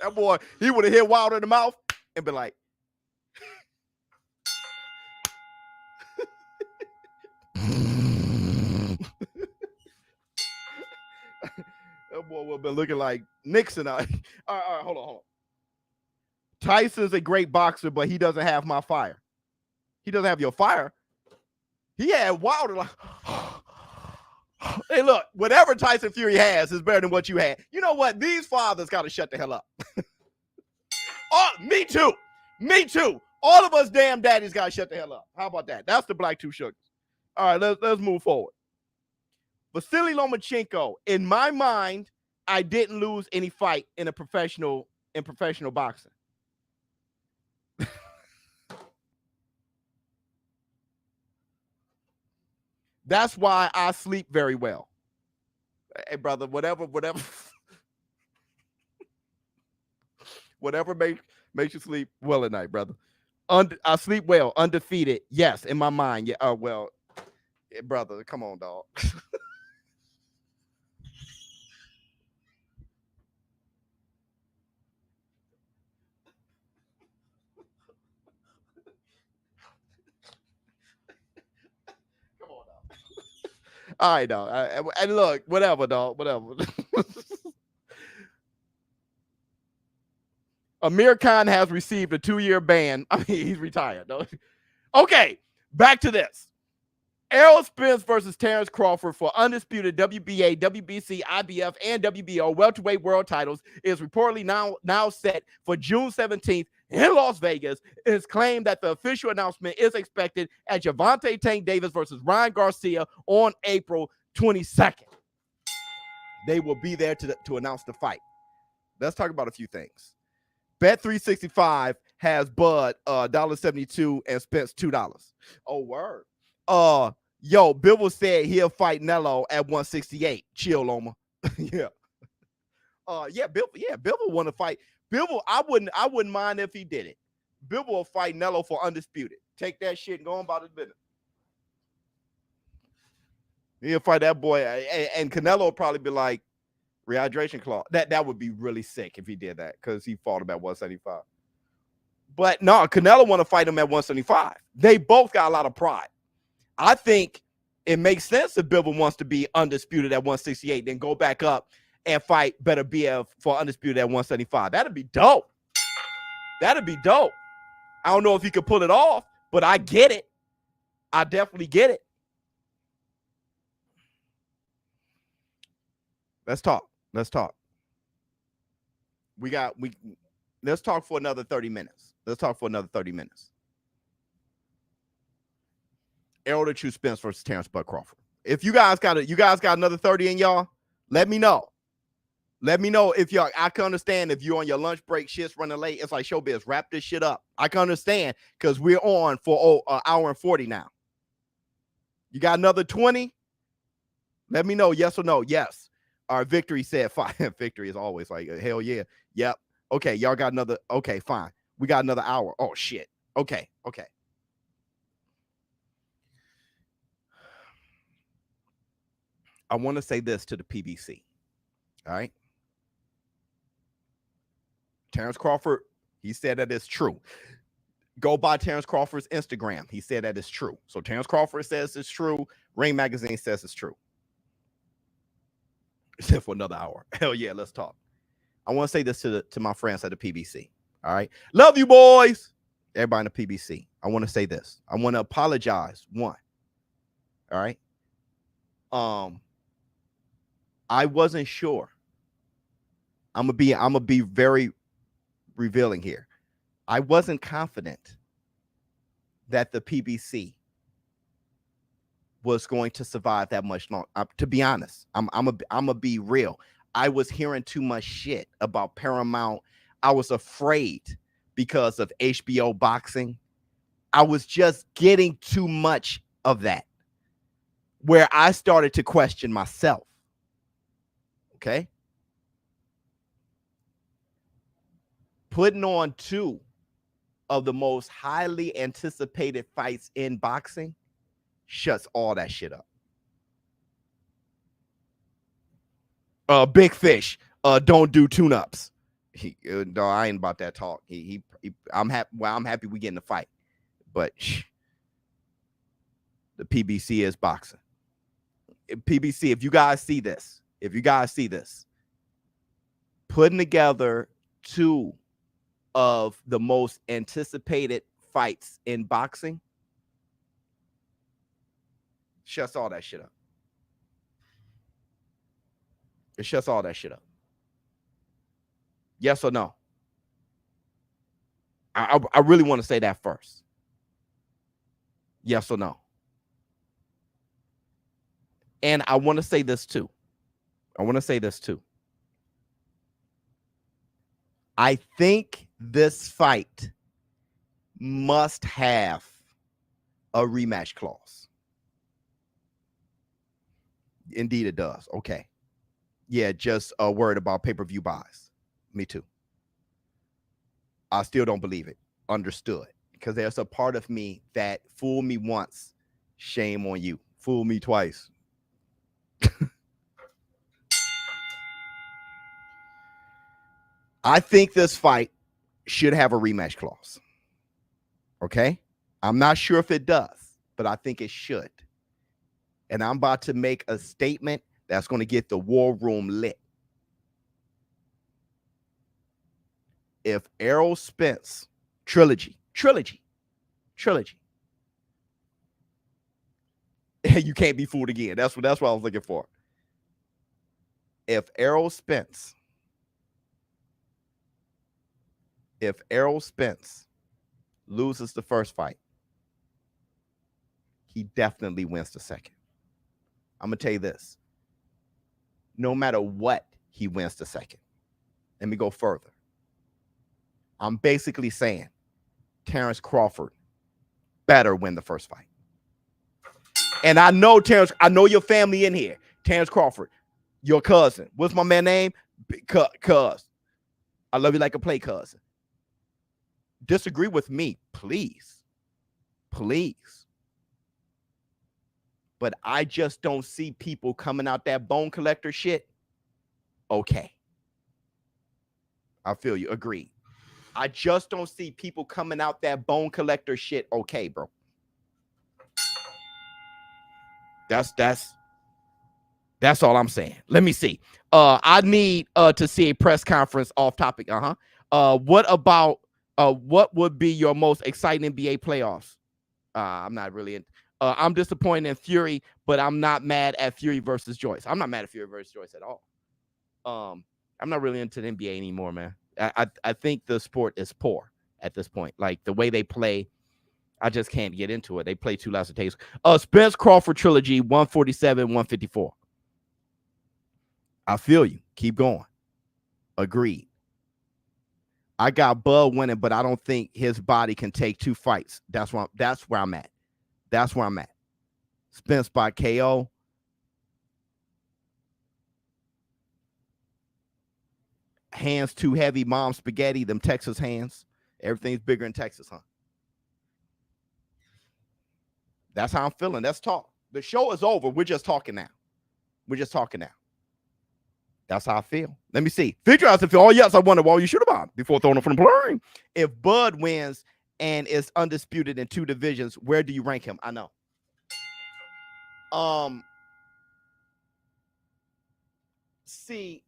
That boy, he would have hit Wilder in the mouth and been like, that boy would have been looking like Nixon. All right, hold on. Tyson's a great boxer, but he doesn't have my fire. He doesn't have your fire. He had Wilder like, hey, look, whatever Tyson Fury has is better than what you had. You know what? These fathers got to shut the hell up. Oh, me too. Me too. All of us damn daddies got to shut the hell up. How about that? That's the Black Two Sugars. All right, let's move forward. Vasily Lomachenko, in my mind, I didn't lose any fight in professional boxing. That's why I sleep very well. Hey, brother, whatever makes you sleep well at night, brother. I sleep well, undefeated. Yes, in my mind. Yeah. Well, yeah, brother, come on, dog. All right, dog. And look, whatever, dog. Whatever. Amir Khan has received a 2-year ban. I mean, he's retired. No? Okay, back to this. Errol Spence versus Terrence Crawford for undisputed WBA, WBC, IBF, and WBO welterweight world titles is reportedly now set for June 17th in Las Vegas. It is claimed that the official announcement is expected at Gervonta Tank Davis versus Ryan Garcia on April 22nd. They will be there to announce the fight. Let's talk about a few things. Bet365 has Bud $1.72 and Spence $2. Oh, word. Yo, Bivol said he'll fight Nello at 168. Chill, Loma. Yeah. Bivol want to fight. Bivol, I wouldn't mind if he did it. Bivol will fight Nello for undisputed. Take that shit and go on about his business. He'll fight that boy, and Canelo will probably be like, rehydration clause. That would be really sick if he did that, because he fought him at 175. But no, Canelo want to fight him at 175. They both got a lot of pride. I think it makes sense if Bivol wants to be undisputed at 168, then go back up and fight Better BF for undisputed at 175. That'd be dope. That'd be dope. I don't know if he could pull it off, but I get it. I definitely get it. Let's talk. Let's talk. Let's talk for another 30 minutes. Let's talk for another 30 minutes. Errol the True Spence versus Terrence Bud Crawford. If you guys got another 30 in y'all, let me know. Let me know if y'all. I can understand if you're on your lunch break, shit's running late. It's like ShowBizz, wrap this shit up. I can understand because we're on for an hour and 40 now. You got another 20? Let me know, yes or no. Yes. Our Victory said fine. Victory is always like, hell yeah. Yep. Okay, y'all got another. Okay, fine. We got another hour. Oh shit. Okay. I want to say this to the PBC. All right. Terrence Crawford, he said that it's true. Go by Terrence Crawford's Instagram. He said that it's true. So Terrence Crawford says it's true. Ring Magazine says it's true. Except for another hour. Hell yeah, let's talk. I want to say this to my friends at the PBC. All right. Love you, boys. Everybody in the PBC. I want to say this. I want to apologize. One. All right. I wasn't sure. I'm gonna be very revealing here. I wasn't confident that the PBC was going to survive that much long. To be honest, I'm gonna be real. I was hearing too much shit about Paramount. I was afraid because of HBO boxing. I was just getting too much of that, where I started to question myself. Okay. Putting on 2 of the most highly anticipated fights in boxing shuts all that shit up. Big Fish, don't do tune-ups. No, I ain't about that talk. I'm happy. Well, I'm happy we get in the fight, but the PBC is boxing. PBC, if you guys see this, putting together 2 of the most anticipated fights in boxing shuts all that shit up. It shuts all that shit up. Yes or no? I really want to say that first. Yes or no? And I want to say this too. I think this fight must have a rematch clause. Indeed it does. Okay. Yeah, just a word about pay-per-view buys. Me too. I still don't believe it. Understood. Because there's a part of me that fool me once, shame on you. Fool me twice. I think this fight should have a rematch clause. Okay? I'm not sure if it does, but I think it should. And I'm about to make a statement that's going to get the war room lit. If Errol Spence trilogy, you can't be fooled again. That's what I was looking for. If Errol Spence loses the first fight, he definitely wins the second. I'm going to tell you this. No matter what, he wins the second. Let me go further. I'm basically saying Terrence Crawford better win the first fight. And I know Terrence, I know your family in here. Terrence Crawford, your cousin. What's my man's name? Cuz. I love you like a play cousin. Disagree with me, please. Please. But I just don't see people coming out that bone collector shit. Okay. I feel you. Agreed. I just don't see people coming out that bone collector shit. Okay, bro. That's all I'm saying. Let me see. I need to see a press conference off topic. What about what would be your most exciting NBA playoffs? I'm not really in. I'm disappointed in Fury, but I'm not mad at Fury versus Joyce. I'm not mad at Fury versus Joyce at all. I'm not really into the NBA anymore, man. I think the sport is poor at this point. Like the way they play, I just can't get into it. They play too lackadaisical. Spence Crawford trilogy, 147, 154. I feel you. Keep going. Agreed. I got Bud winning, but I don't think his body can take 2 fights. That's where I'm at. That's where I'm at. Spence by KO. Hands too heavy, mom spaghetti, them Texas hands. Everything's bigger in Texas, huh? That's how I'm feeling. Let's talk. The show is over. We're just talking now. That's how I feel. Let me see. Victor has to feel. Oh, yes, I wonder why you should have won before throwing it from the plane. If Bud wins and is undisputed in 2 divisions, where do you rank him? I know. See,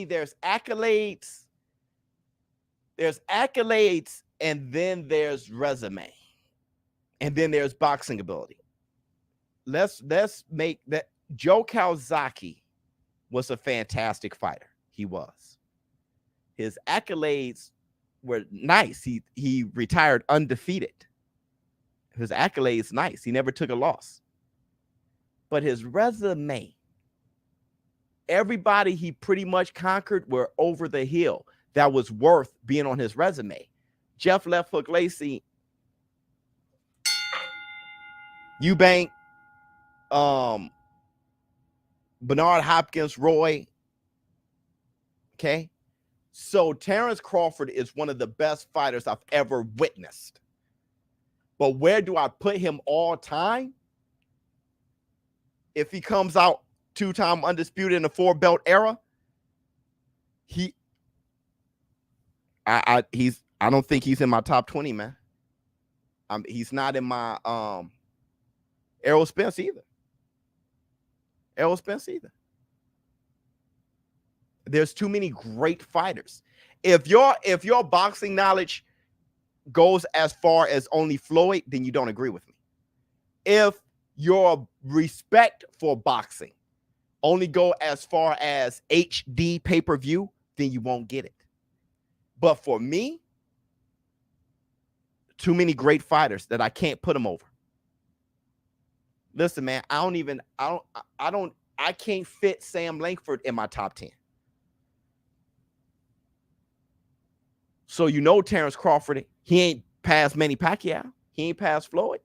there's accolades. There's accolades, and then there's resume. And then there's boxing ability. Let's make that. Joe Calzaghe was a fantastic fighter. He was. His accolades were nice. He retired undefeated. His accolades nice. He never took a loss. But his resume, everybody he pretty much conquered were over the hill. That was worth being on his resume. Jeff Left Hook Lacey, Eubank, Bernard Hopkins, Roy. Okay. So Terrence Crawford is one of the best fighters I've ever witnessed. But where do I put him all time? If he comes out 2-time undisputed in the 4-belt era, I don't think he's in my top 20, man. He's not in my Errol Spence either. There's too many great fighters. If your boxing knowledge goes as far as only Floyd, then you don't agree with me. If your respect for boxing only go as far as HD pay-per-view, then you won't get it. But for me, too many great fighters that I can't put them over. Listen, man, I can't fit Sam Langford in my top 10. So you know Terrence Crawford, he ain't past Manny Pacquiao. He ain't past Floyd.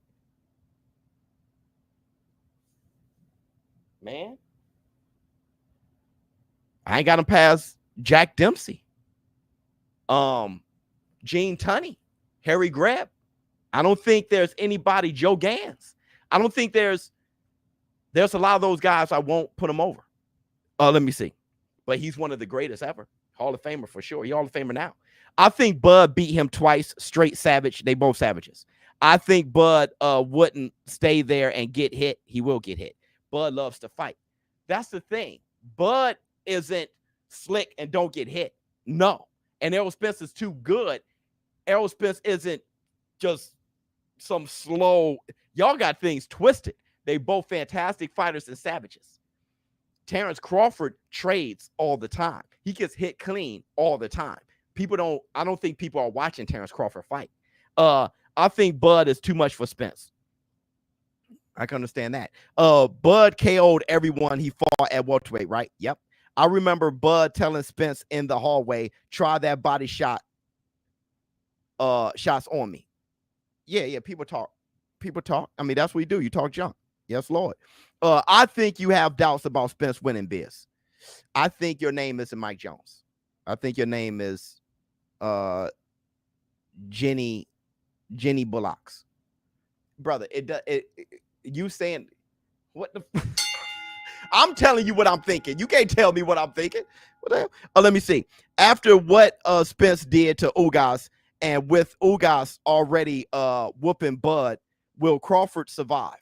Man. I ain't got him past Jack Dempsey. Gene Tunney, Harry Greb. I don't think there's anybody, Joe Gans. I don't think there's a lot of those guys I won't put him over. Let me see. But he's one of the greatest ever. Hall of Famer for sure. He's Hall of Famer now. I think Bud beat him twice, straight savage. They both savages. I think Bud wouldn't stay there and get hit. He will get hit. Bud loves to fight. That's the thing. Bud isn't slick and don't get hit. No. And Errol Spence is too good. Errol Spence isn't just some slow. Y'all got things twisted. They both fantastic fighters and savages. Terrence Crawford trades all the time. He gets hit clean all the time. I don't think people are watching Terrence Crawford fight. I think Bud is too much for Spence. I can understand that. Bud KO'd everyone he fought at welterweight, right? Yep. I remember Bud telling Spence in the hallway, try that body shot. Shots on me. Yeah. People talk. I mean, that's what you do. You talk junk. Yes, Lord. I think you have doubts about Spence winning Biz. I think your name isn't Mike Jones. I think your name is Jenny Bullocks. Brother, you saying what the I'm telling you what I'm thinking. You can't tell me what I'm thinking. What the hell? Let me see. After what Spence did to Ugas, and with Ugas already whooping Bud, will Crawford survive?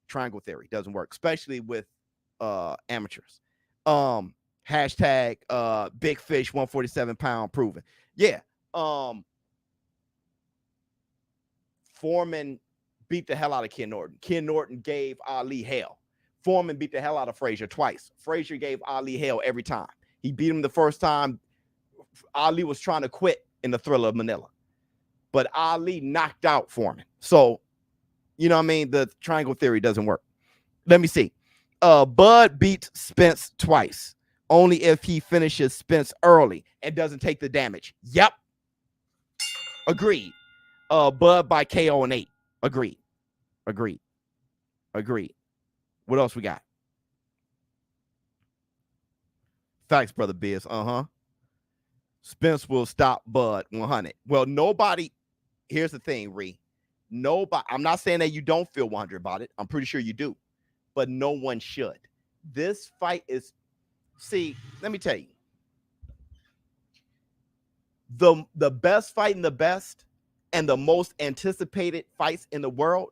Triangle theory doesn't work, especially with amateurs. Hashtag big fish 147 pound proven. Yeah. Foreman beat the hell out of Ken Norton. Ken Norton gave Ali hell. Foreman beat the hell out of Frazier twice. Frazier gave Ali hell every time. He beat him the first time. Ali was trying to quit in the Thriller of Manila, but Ali knocked out Foreman. So, you know what I mean? The triangle theory doesn't work. Let me see. Bud beat Spence twice, only if he finishes Spence early and doesn't take the damage. Yep. Agreed. Bud by KO in 8. Agreed. What else we got? Facts, brother Biz. Spence will stop Bud 100. Well, nobody. Here's the thing, Ree. Nobody. I'm not saying that you don't feel 100 about it. I'm pretty sure you do, but no one should. This fight is. See, let me tell you. The best fight in the best and the most anticipated fights in the world,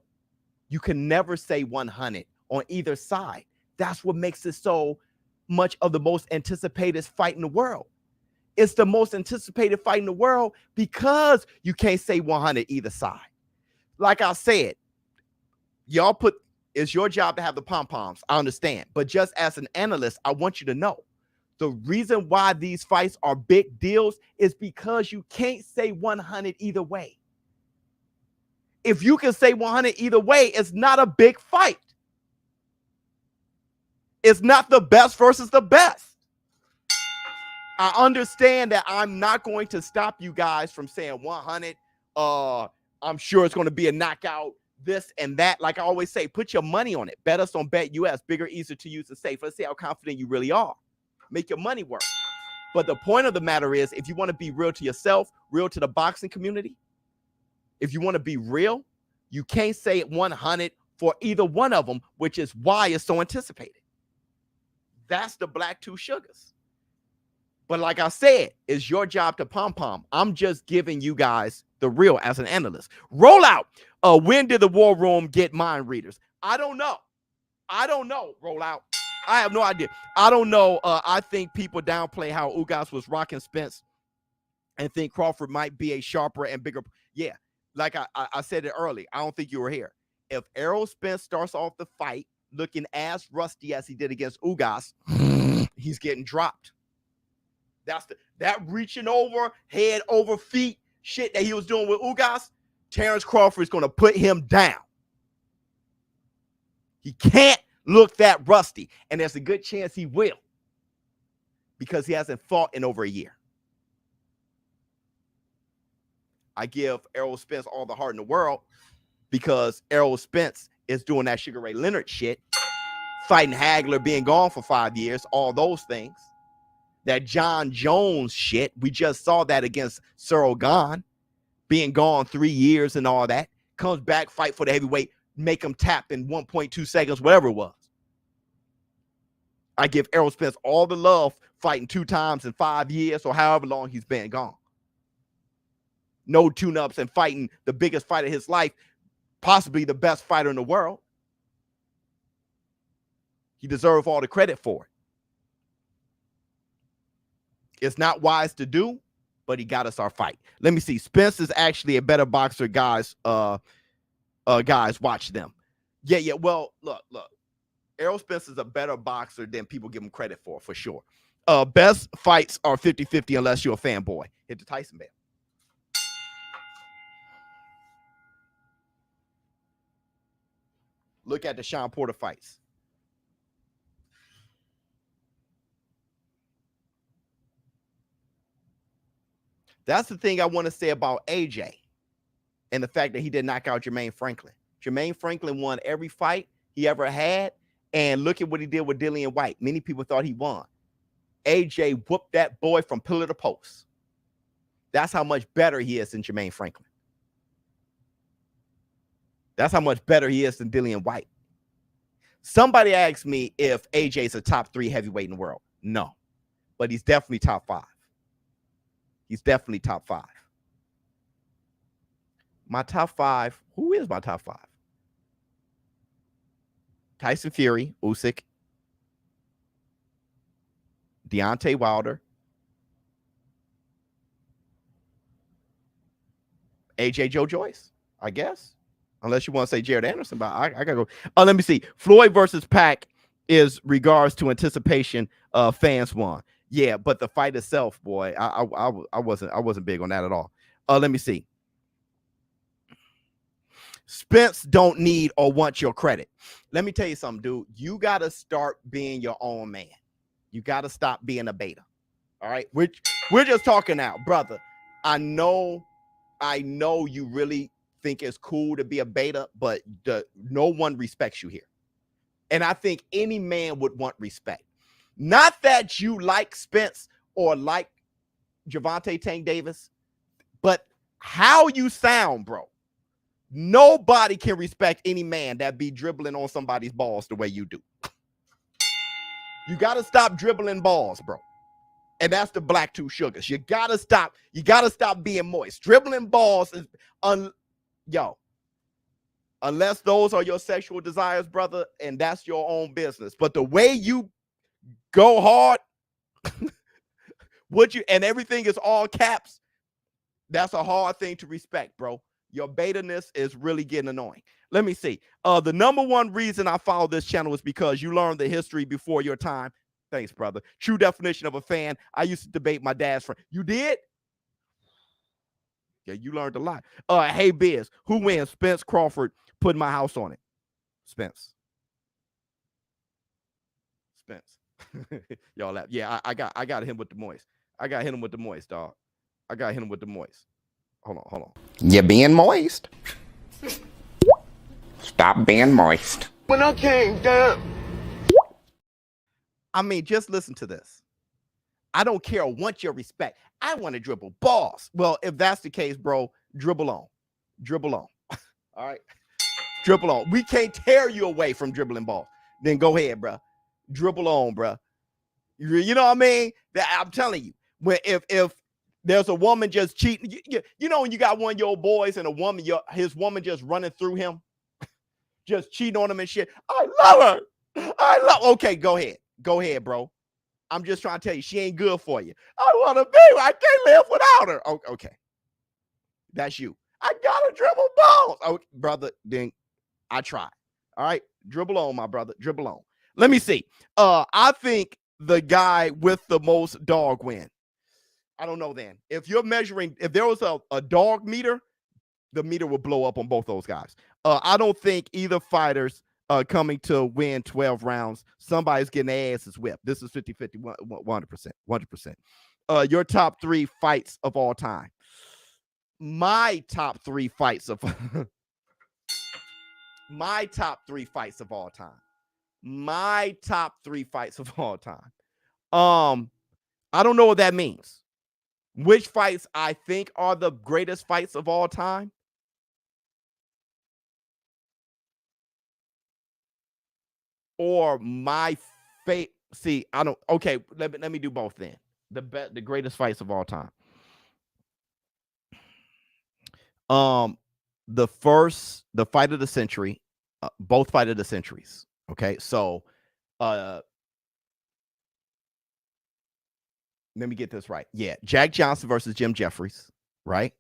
you can never say 100 on either side. That's what makes it so much of the most anticipated fight in the world. It's the most anticipated fight in the world because you can't say 100 either side. Like I said, y'all it's your job to have the pom-poms. I understand. But just as an analyst, I want you to know the reason why these fights are big deals is because you can't say 100 either way. If you can say 100 either way, it's not a big fight. It's not the best versus the best. I understand that I'm not going to stop you guys from saying 100. I'm sure it's going to be a knockout, this and that. Like I always say, put your money on it. Bet us on BetUS. Bigger, easier to use and safe. Let's see how confident you really are. Make your money work. But the point of the matter is, if you want to be real to yourself, real to the boxing community, if you want to be real, you can't say 100 for either one of them, which is why it's so anticipated. That's the black two sugars. But like I said, it's your job to pom-pom. I'm just giving you guys the real as an analyst. Roll out. When did the War Room get mind readers? I don't know. Roll out. I have no idea. I don't know. I think people downplay how Ugas was rocking Spence and think Crawford might be a sharper and bigger. Yeah, like I said it early. I don't think you were here. If Errol Spence starts off the fight looking as rusty as he did against Ugas, he's getting dropped. That reaching over, head over feet shit that he was doing with Ugas, Terrence Crawford is going to put him down. He can't look that rusty, and there's a good chance he will because he hasn't fought in over a year. I give Errol Spence all the heart in the world because Errol Spence is doing that Sugar Ray Leonard shit, fighting Hagler, being gone for 5 years, all those things. That John Jones shit, we just saw that against Cyril Gahn, being gone 3 years and all that. Comes back, fight for the heavyweight, make him tap in 1.2 seconds, whatever it was. I give Errol Spence all the love fighting 2 times in 5 years or however long he's been gone. No tune-ups and fighting the biggest fight of his life possibly the best fighter in the world. He deserves all the credit for it. It's not wise to do, but he got us our fight. Let me see. Spence is actually a better boxer, guys. Guys, watch them. Yeah. Well, look. Errol Spence is a better boxer than people give him credit for sure. Best fights are 50-50 unless you're a fanboy. Hit the Tyson bell. Look at the Sean Porter fights. That's the thing I want to say about AJ and the fact that he did knock out Jermaine Franklin. Jermaine Franklin won every fight he ever had, and look at what he did with Dillian White. Many people thought he won. AJ whooped that boy from pillar to post. That's how much better he is than Jermaine Franklin. That's how much better he is than Dillian White. Somebody asked me if AJ is a top 3 heavyweight in the world. No, but he's definitely top 5. He's definitely top 5. My top 5. Who is my top 5? Tyson Fury, Usyk, Deontay Wilder, AJ Joe Joyce, I guess. Unless you want to say Jared Anderson, but I gotta go. Oh, let me see. Floyd versus Pac is regards to anticipation. Fans won. Yeah, but the fight itself, boy, I wasn't big on that at all. Let me see. Spence don't need or want your credit. Let me tell you something, dude. You gotta start being your own man. You gotta stop being a beta. All right, we're just talking now, brother. I know you really think it's cool to be a beta, but no one respects you here. And I think any man would want respect. Not that you like Spence or like Gervonta Tank Davis, but how you sound, bro. Nobody can respect any man that be dribbling on somebody's balls the way you do. You got to stop dribbling balls, bro. And that's the Black Two Sugars. You got to stop. You got to stop being moist. Dribbling balls is unless those are your sexual desires, brother, and that's your own business. But the way you go hard, and everything is all caps, that's a hard thing to respect, bro. Your beta-ness is really getting annoying. Let me see. The number one reason I follow this channel is because you learned the history before your time. Thanks, brother. True definition of a fan. I used to debate my dad's friend. You did? Yeah, you learned a lot. Hey, Biz, who wins? Spence, Crawford, putting my house on it. Spence. Y'all laugh. Yeah, I got him with the moist. I got hit him with the moist, dog. I got hit him with the moist. Hold on. You're being moist. Stop being moist. When I came down. I mean, just listen to this. I don't care. I want your respect. I want to dribble balls. Well, if that's the case, bro, dribble on. All right. Dribble on. We can't tear you away from dribbling balls. Then go ahead, bro. Dribble on, bro. You know what I mean? I'm telling you, if there's a woman just cheating, you know, when you got one of your boys and a woman, his woman just running through him, just cheating on him and shit. I love her. Okay, go ahead, bro. I'm just trying to tell you, she ain't good for you. I want to be. I can't live without her. Okay, that's you. I gotta dribble balls. Okay, brother. Then I try. All right, dribble on, my brother. Dribble on. Let me see. I think the guy with the most dog win. I don't know then. If you're measuring, if there was a dog meter, the meter would blow up on both those guys. I don't think either fighter's coming to win 12 rounds. Somebody's getting their asses whipped. This is 50-50, 100%. Your top 3 fights of all time. My top 3 fights of my top 3 fights of all time. My top 3 fights of all time. I don't know what that means. Which fights I think are the greatest fights of all time? Or my fate. See, I don't. Okay, let me do both then. The greatest fights of all time. the fight of the century, both fight of the centuries. Okay, so let me get this right. Yeah, Jack Johnson versus Jim Jeffries, right?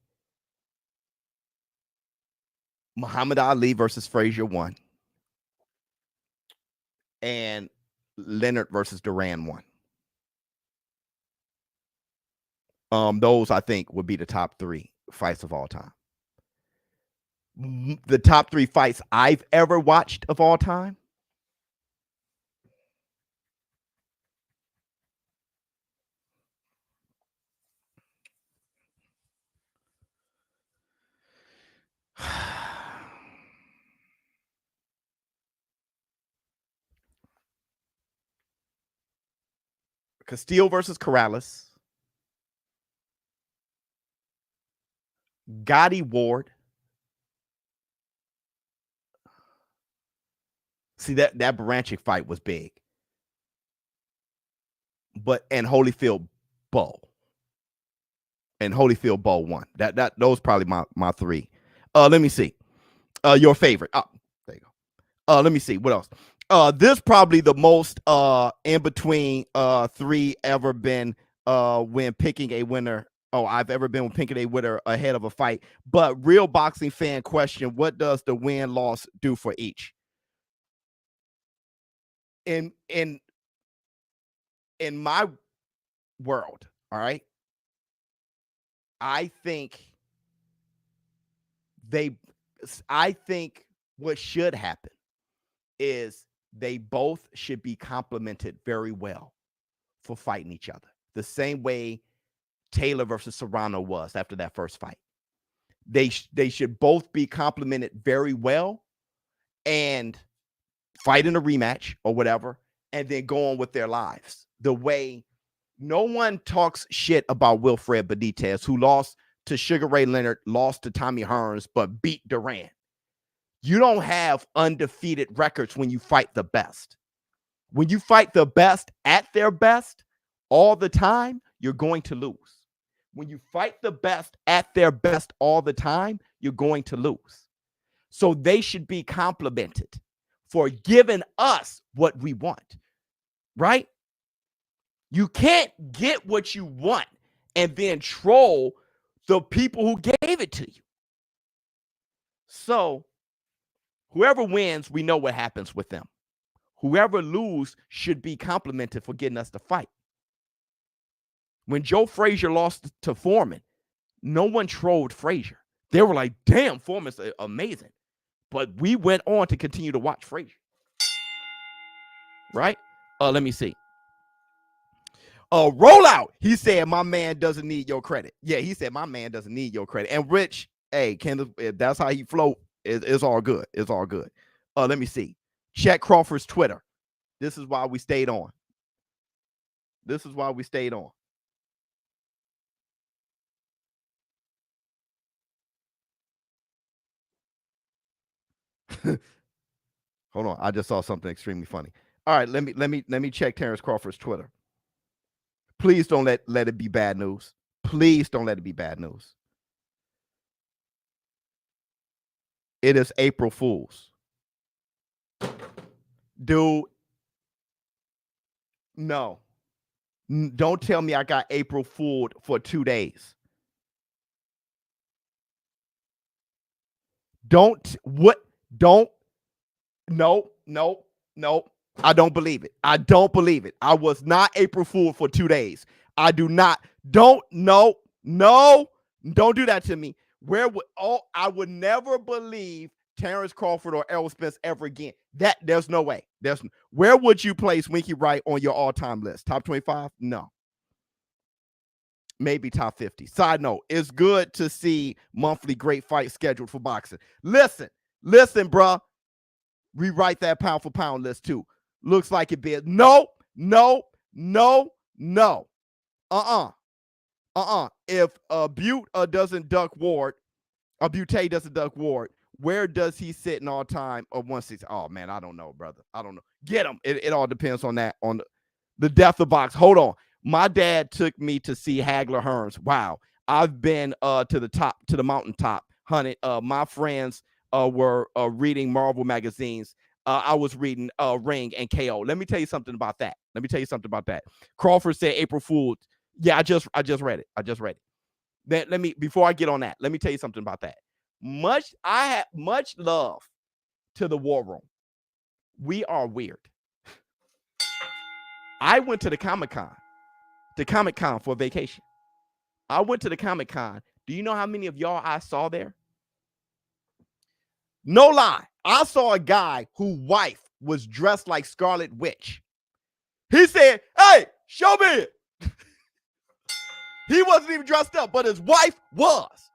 Muhammad Ali versus Frazier 1. And Leonard versus Duran 1. Those I think would be the top 3 fights of all time. The top 3 fights I've ever watched of all time. Castillo versus Corrales. Gotti Ward. See, that Baranchik fight was big. And Holyfield Bowl. And Holyfield Bowl won. Those probably my 3. Let me see. Your favorite. Oh, there you go. Let me see. What else? This probably the most in between 3 ever been when picking a winner. Oh, I've ever been when picking a winner ahead of a fight. But real boxing fan question: what does the win-loss do for each? In my world, all right, I think what should happen is they both should be complimented very well for fighting each other. The same way Taylor versus Serrano was after that first fight. They should both be complimented very well and fight in a rematch or whatever, and then go on with their lives. The way no one talks shit about Wilfred Benitez, who lost to Sugar Ray Leonard, lost to Tommy Hearns, but beat Duran. You don't have undefeated records when you fight the best. When you fight the best at their best all the time, you're going to lose. When you fight the best at their best all the time, you're going to lose. So they should be complimented for giving us what we want, right? You can't get what you want and then troll the people who gave it to you. So whoever wins, we know what happens with them. Whoever loses should be complimented for getting us to fight. When Joe Frazier lost to Foreman, no one trolled Frazier. They were like, damn, Foreman's amazing. But we went on to continue to watch Frazier. Right? Let me see. Rollout. He said, my man doesn't need your credit. Yeah, he said, my man doesn't need your credit. And Rich, hey, if that's how he float, it's all good. It's all good. Let me see. Check Crawford's Twitter. This is why we stayed on. This is why we stayed on. Hold on. I just saw something extremely funny. All right, let me check Terrence Crawford's Twitter. Please don't let it be bad news. Please don't let it be bad news. It is April Fool's. Dude, no. Don't tell me I got April Fooled for 2 days. No. I don't believe it. I don't believe it. I was not April Fool for 2 days. I do not. Don't do that to me. I would never believe Terrence Crawford or Errol Spence ever again. There's no way. Where would you place Winky Wright on your all-time list? Top 25? No. Maybe top 50. Side note, it's good to see monthly great fights scheduled for boxing. Listen, bruh. Rewrite that pound for pound list too. Looks like it big. No. If Butte doesn't duck Ward, Butte doesn't duck Ward, where does he sit in all time of 160? Oh man, I don't know, brother. I don't know. Get him. It all depends on that, on the depth of box. Hold on. My dad took me to see Hagler Hearns. Wow. I've been to the mountaintop Hunted. My friends were reading Marvel magazines. I was reading Ring and KO. Let me tell you something about that. Crawford said April Fool's. Yeah, I just read it. Before I get on that, let me tell you something about that. I have much love to the War Room. We are weird. I went to the Comic-Con for vacation. I went to the Comic-Con. Do you know how many of y'all I saw there? No lie. I saw a guy whose wife was dressed like Scarlet Witch. He said, "Hey, show me." He wasn't even dressed up, but his wife was.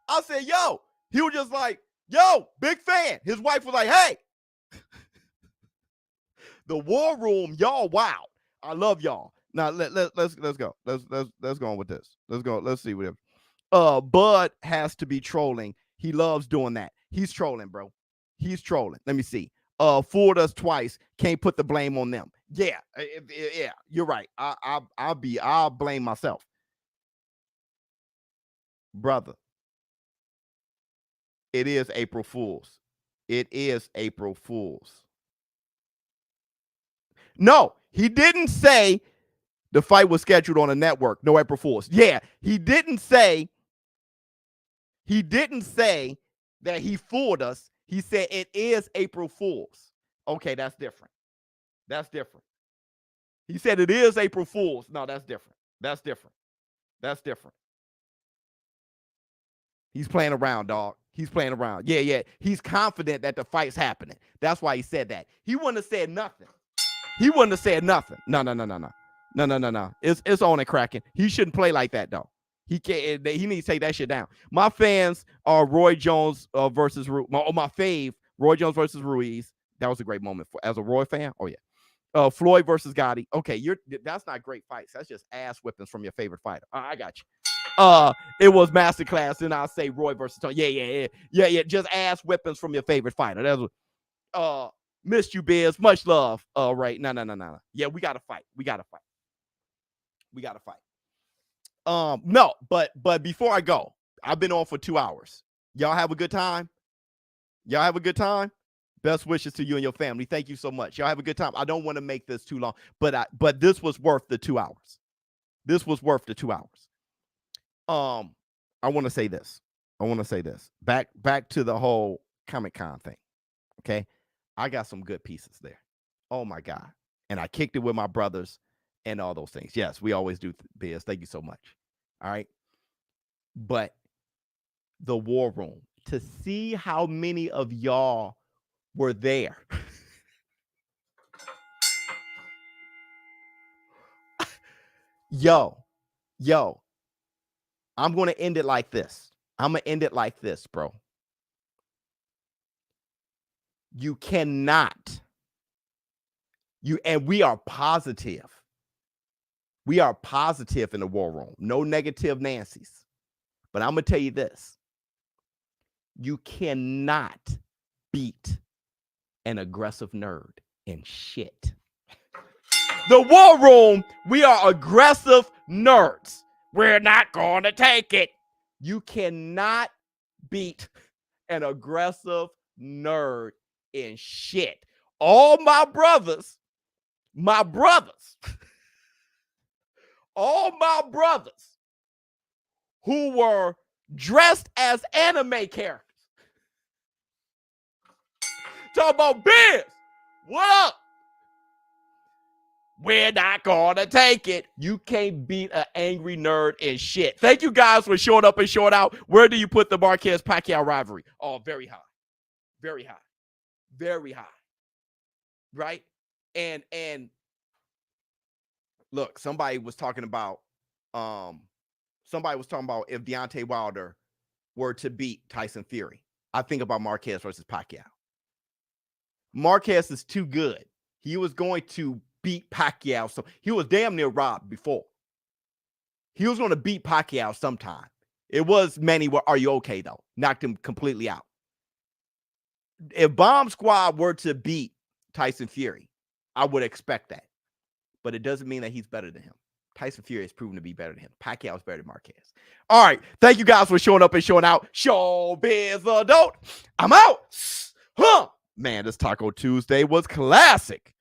I said, "Yo." He was just like, "Yo, big fan." His wife was like, "Hey." The War Room, y'all, wow. I love y'all. Now let's go. Let's go on with this. Let's see what it. Bud has to be trolling. He loves doing that. He's trolling, bro. He's trolling. Let me see. Fooled us twice. Can't put the blame on them. Yeah, you're right. I'll blame myself. Brother. It is April Fool's. No, he didn't say the fight was scheduled on a network. No April Fool's. Yeah, he didn't say that he fooled us. He said it is April Fool's. Okay, that's different. He said it is April Fool's. No, that's different. He's playing around, dog. He's playing around. Yeah. He's confident that the fight's happening. That's why he said that. He wouldn't have said nothing. No. It's on and cracking. He shouldn't play like that, though. He can't. He needs to take that shit down. My fans are Roy Jones versus my fave, Roy Jones versus Ruiz. That was a great moment as a Roy fan. Oh yeah. Floyd versus Gotti. Okay, that's not great fights. That's just ass whippings from your favorite fighter. I got you. It was masterclass. Then I'll say Roy versus Tony. Yeah. Just ass whippings from your favorite fighter. That was missed you, Biz. Much love. Right. No. Yeah, we gotta fight. No, but before I go, I've been on for 2 hours. Y'all have a good time? Best wishes to you and your family. Thank you so much. Y'all have a good time. I don't want to make this too long, but this was worth the 2 hours. I want to say this. Back to the whole Comic-Con thing. Okay. I got some good pieces there. Oh my God. And I kicked it with my brothers and all those things. Yes, we always do, Biz. Thank you so much. All right. But the War Room, to see how many of y'all were there. Yo, I'm going to end it like this. Bro. You cannot. And we are positive. We are positive in the War Room. No negative Nancy's. But I'm going to tell you this. You cannot beat an aggressive nerd in shit. The War Room, we are aggressive nerds. We're not going to take it. You cannot beat an aggressive nerd in shit. All my brothers, all my brothers who were dressed as anime characters. Talk about Biz. What up? We're not gonna take it. You can't beat an angry nerd in shit. Thank you guys for showing up and showing out. Where do you put the Marquez-Pacquiao rivalry? Oh, very high. Right? And look, somebody was talking about if Deontay Wilder were to beat Tyson Fury. I think about Marquez versus Pacquiao. Marquez is too good. He was going to beat Pacquiao. So he was damn near robbed before. He was going to beat Pacquiao sometime. It was Manny, are you okay, though? Knocked him completely out. If Bomb Squad were to beat Tyson Fury, I would expect that. But it doesn't mean that he's better than him. Tyson Fury has proven to be better than him. Pacquiao is better than Marquez. All right. Thank you guys for showing up and showing out. Showbiz Adult. I'm out. Man, this Taco Tuesday was classic.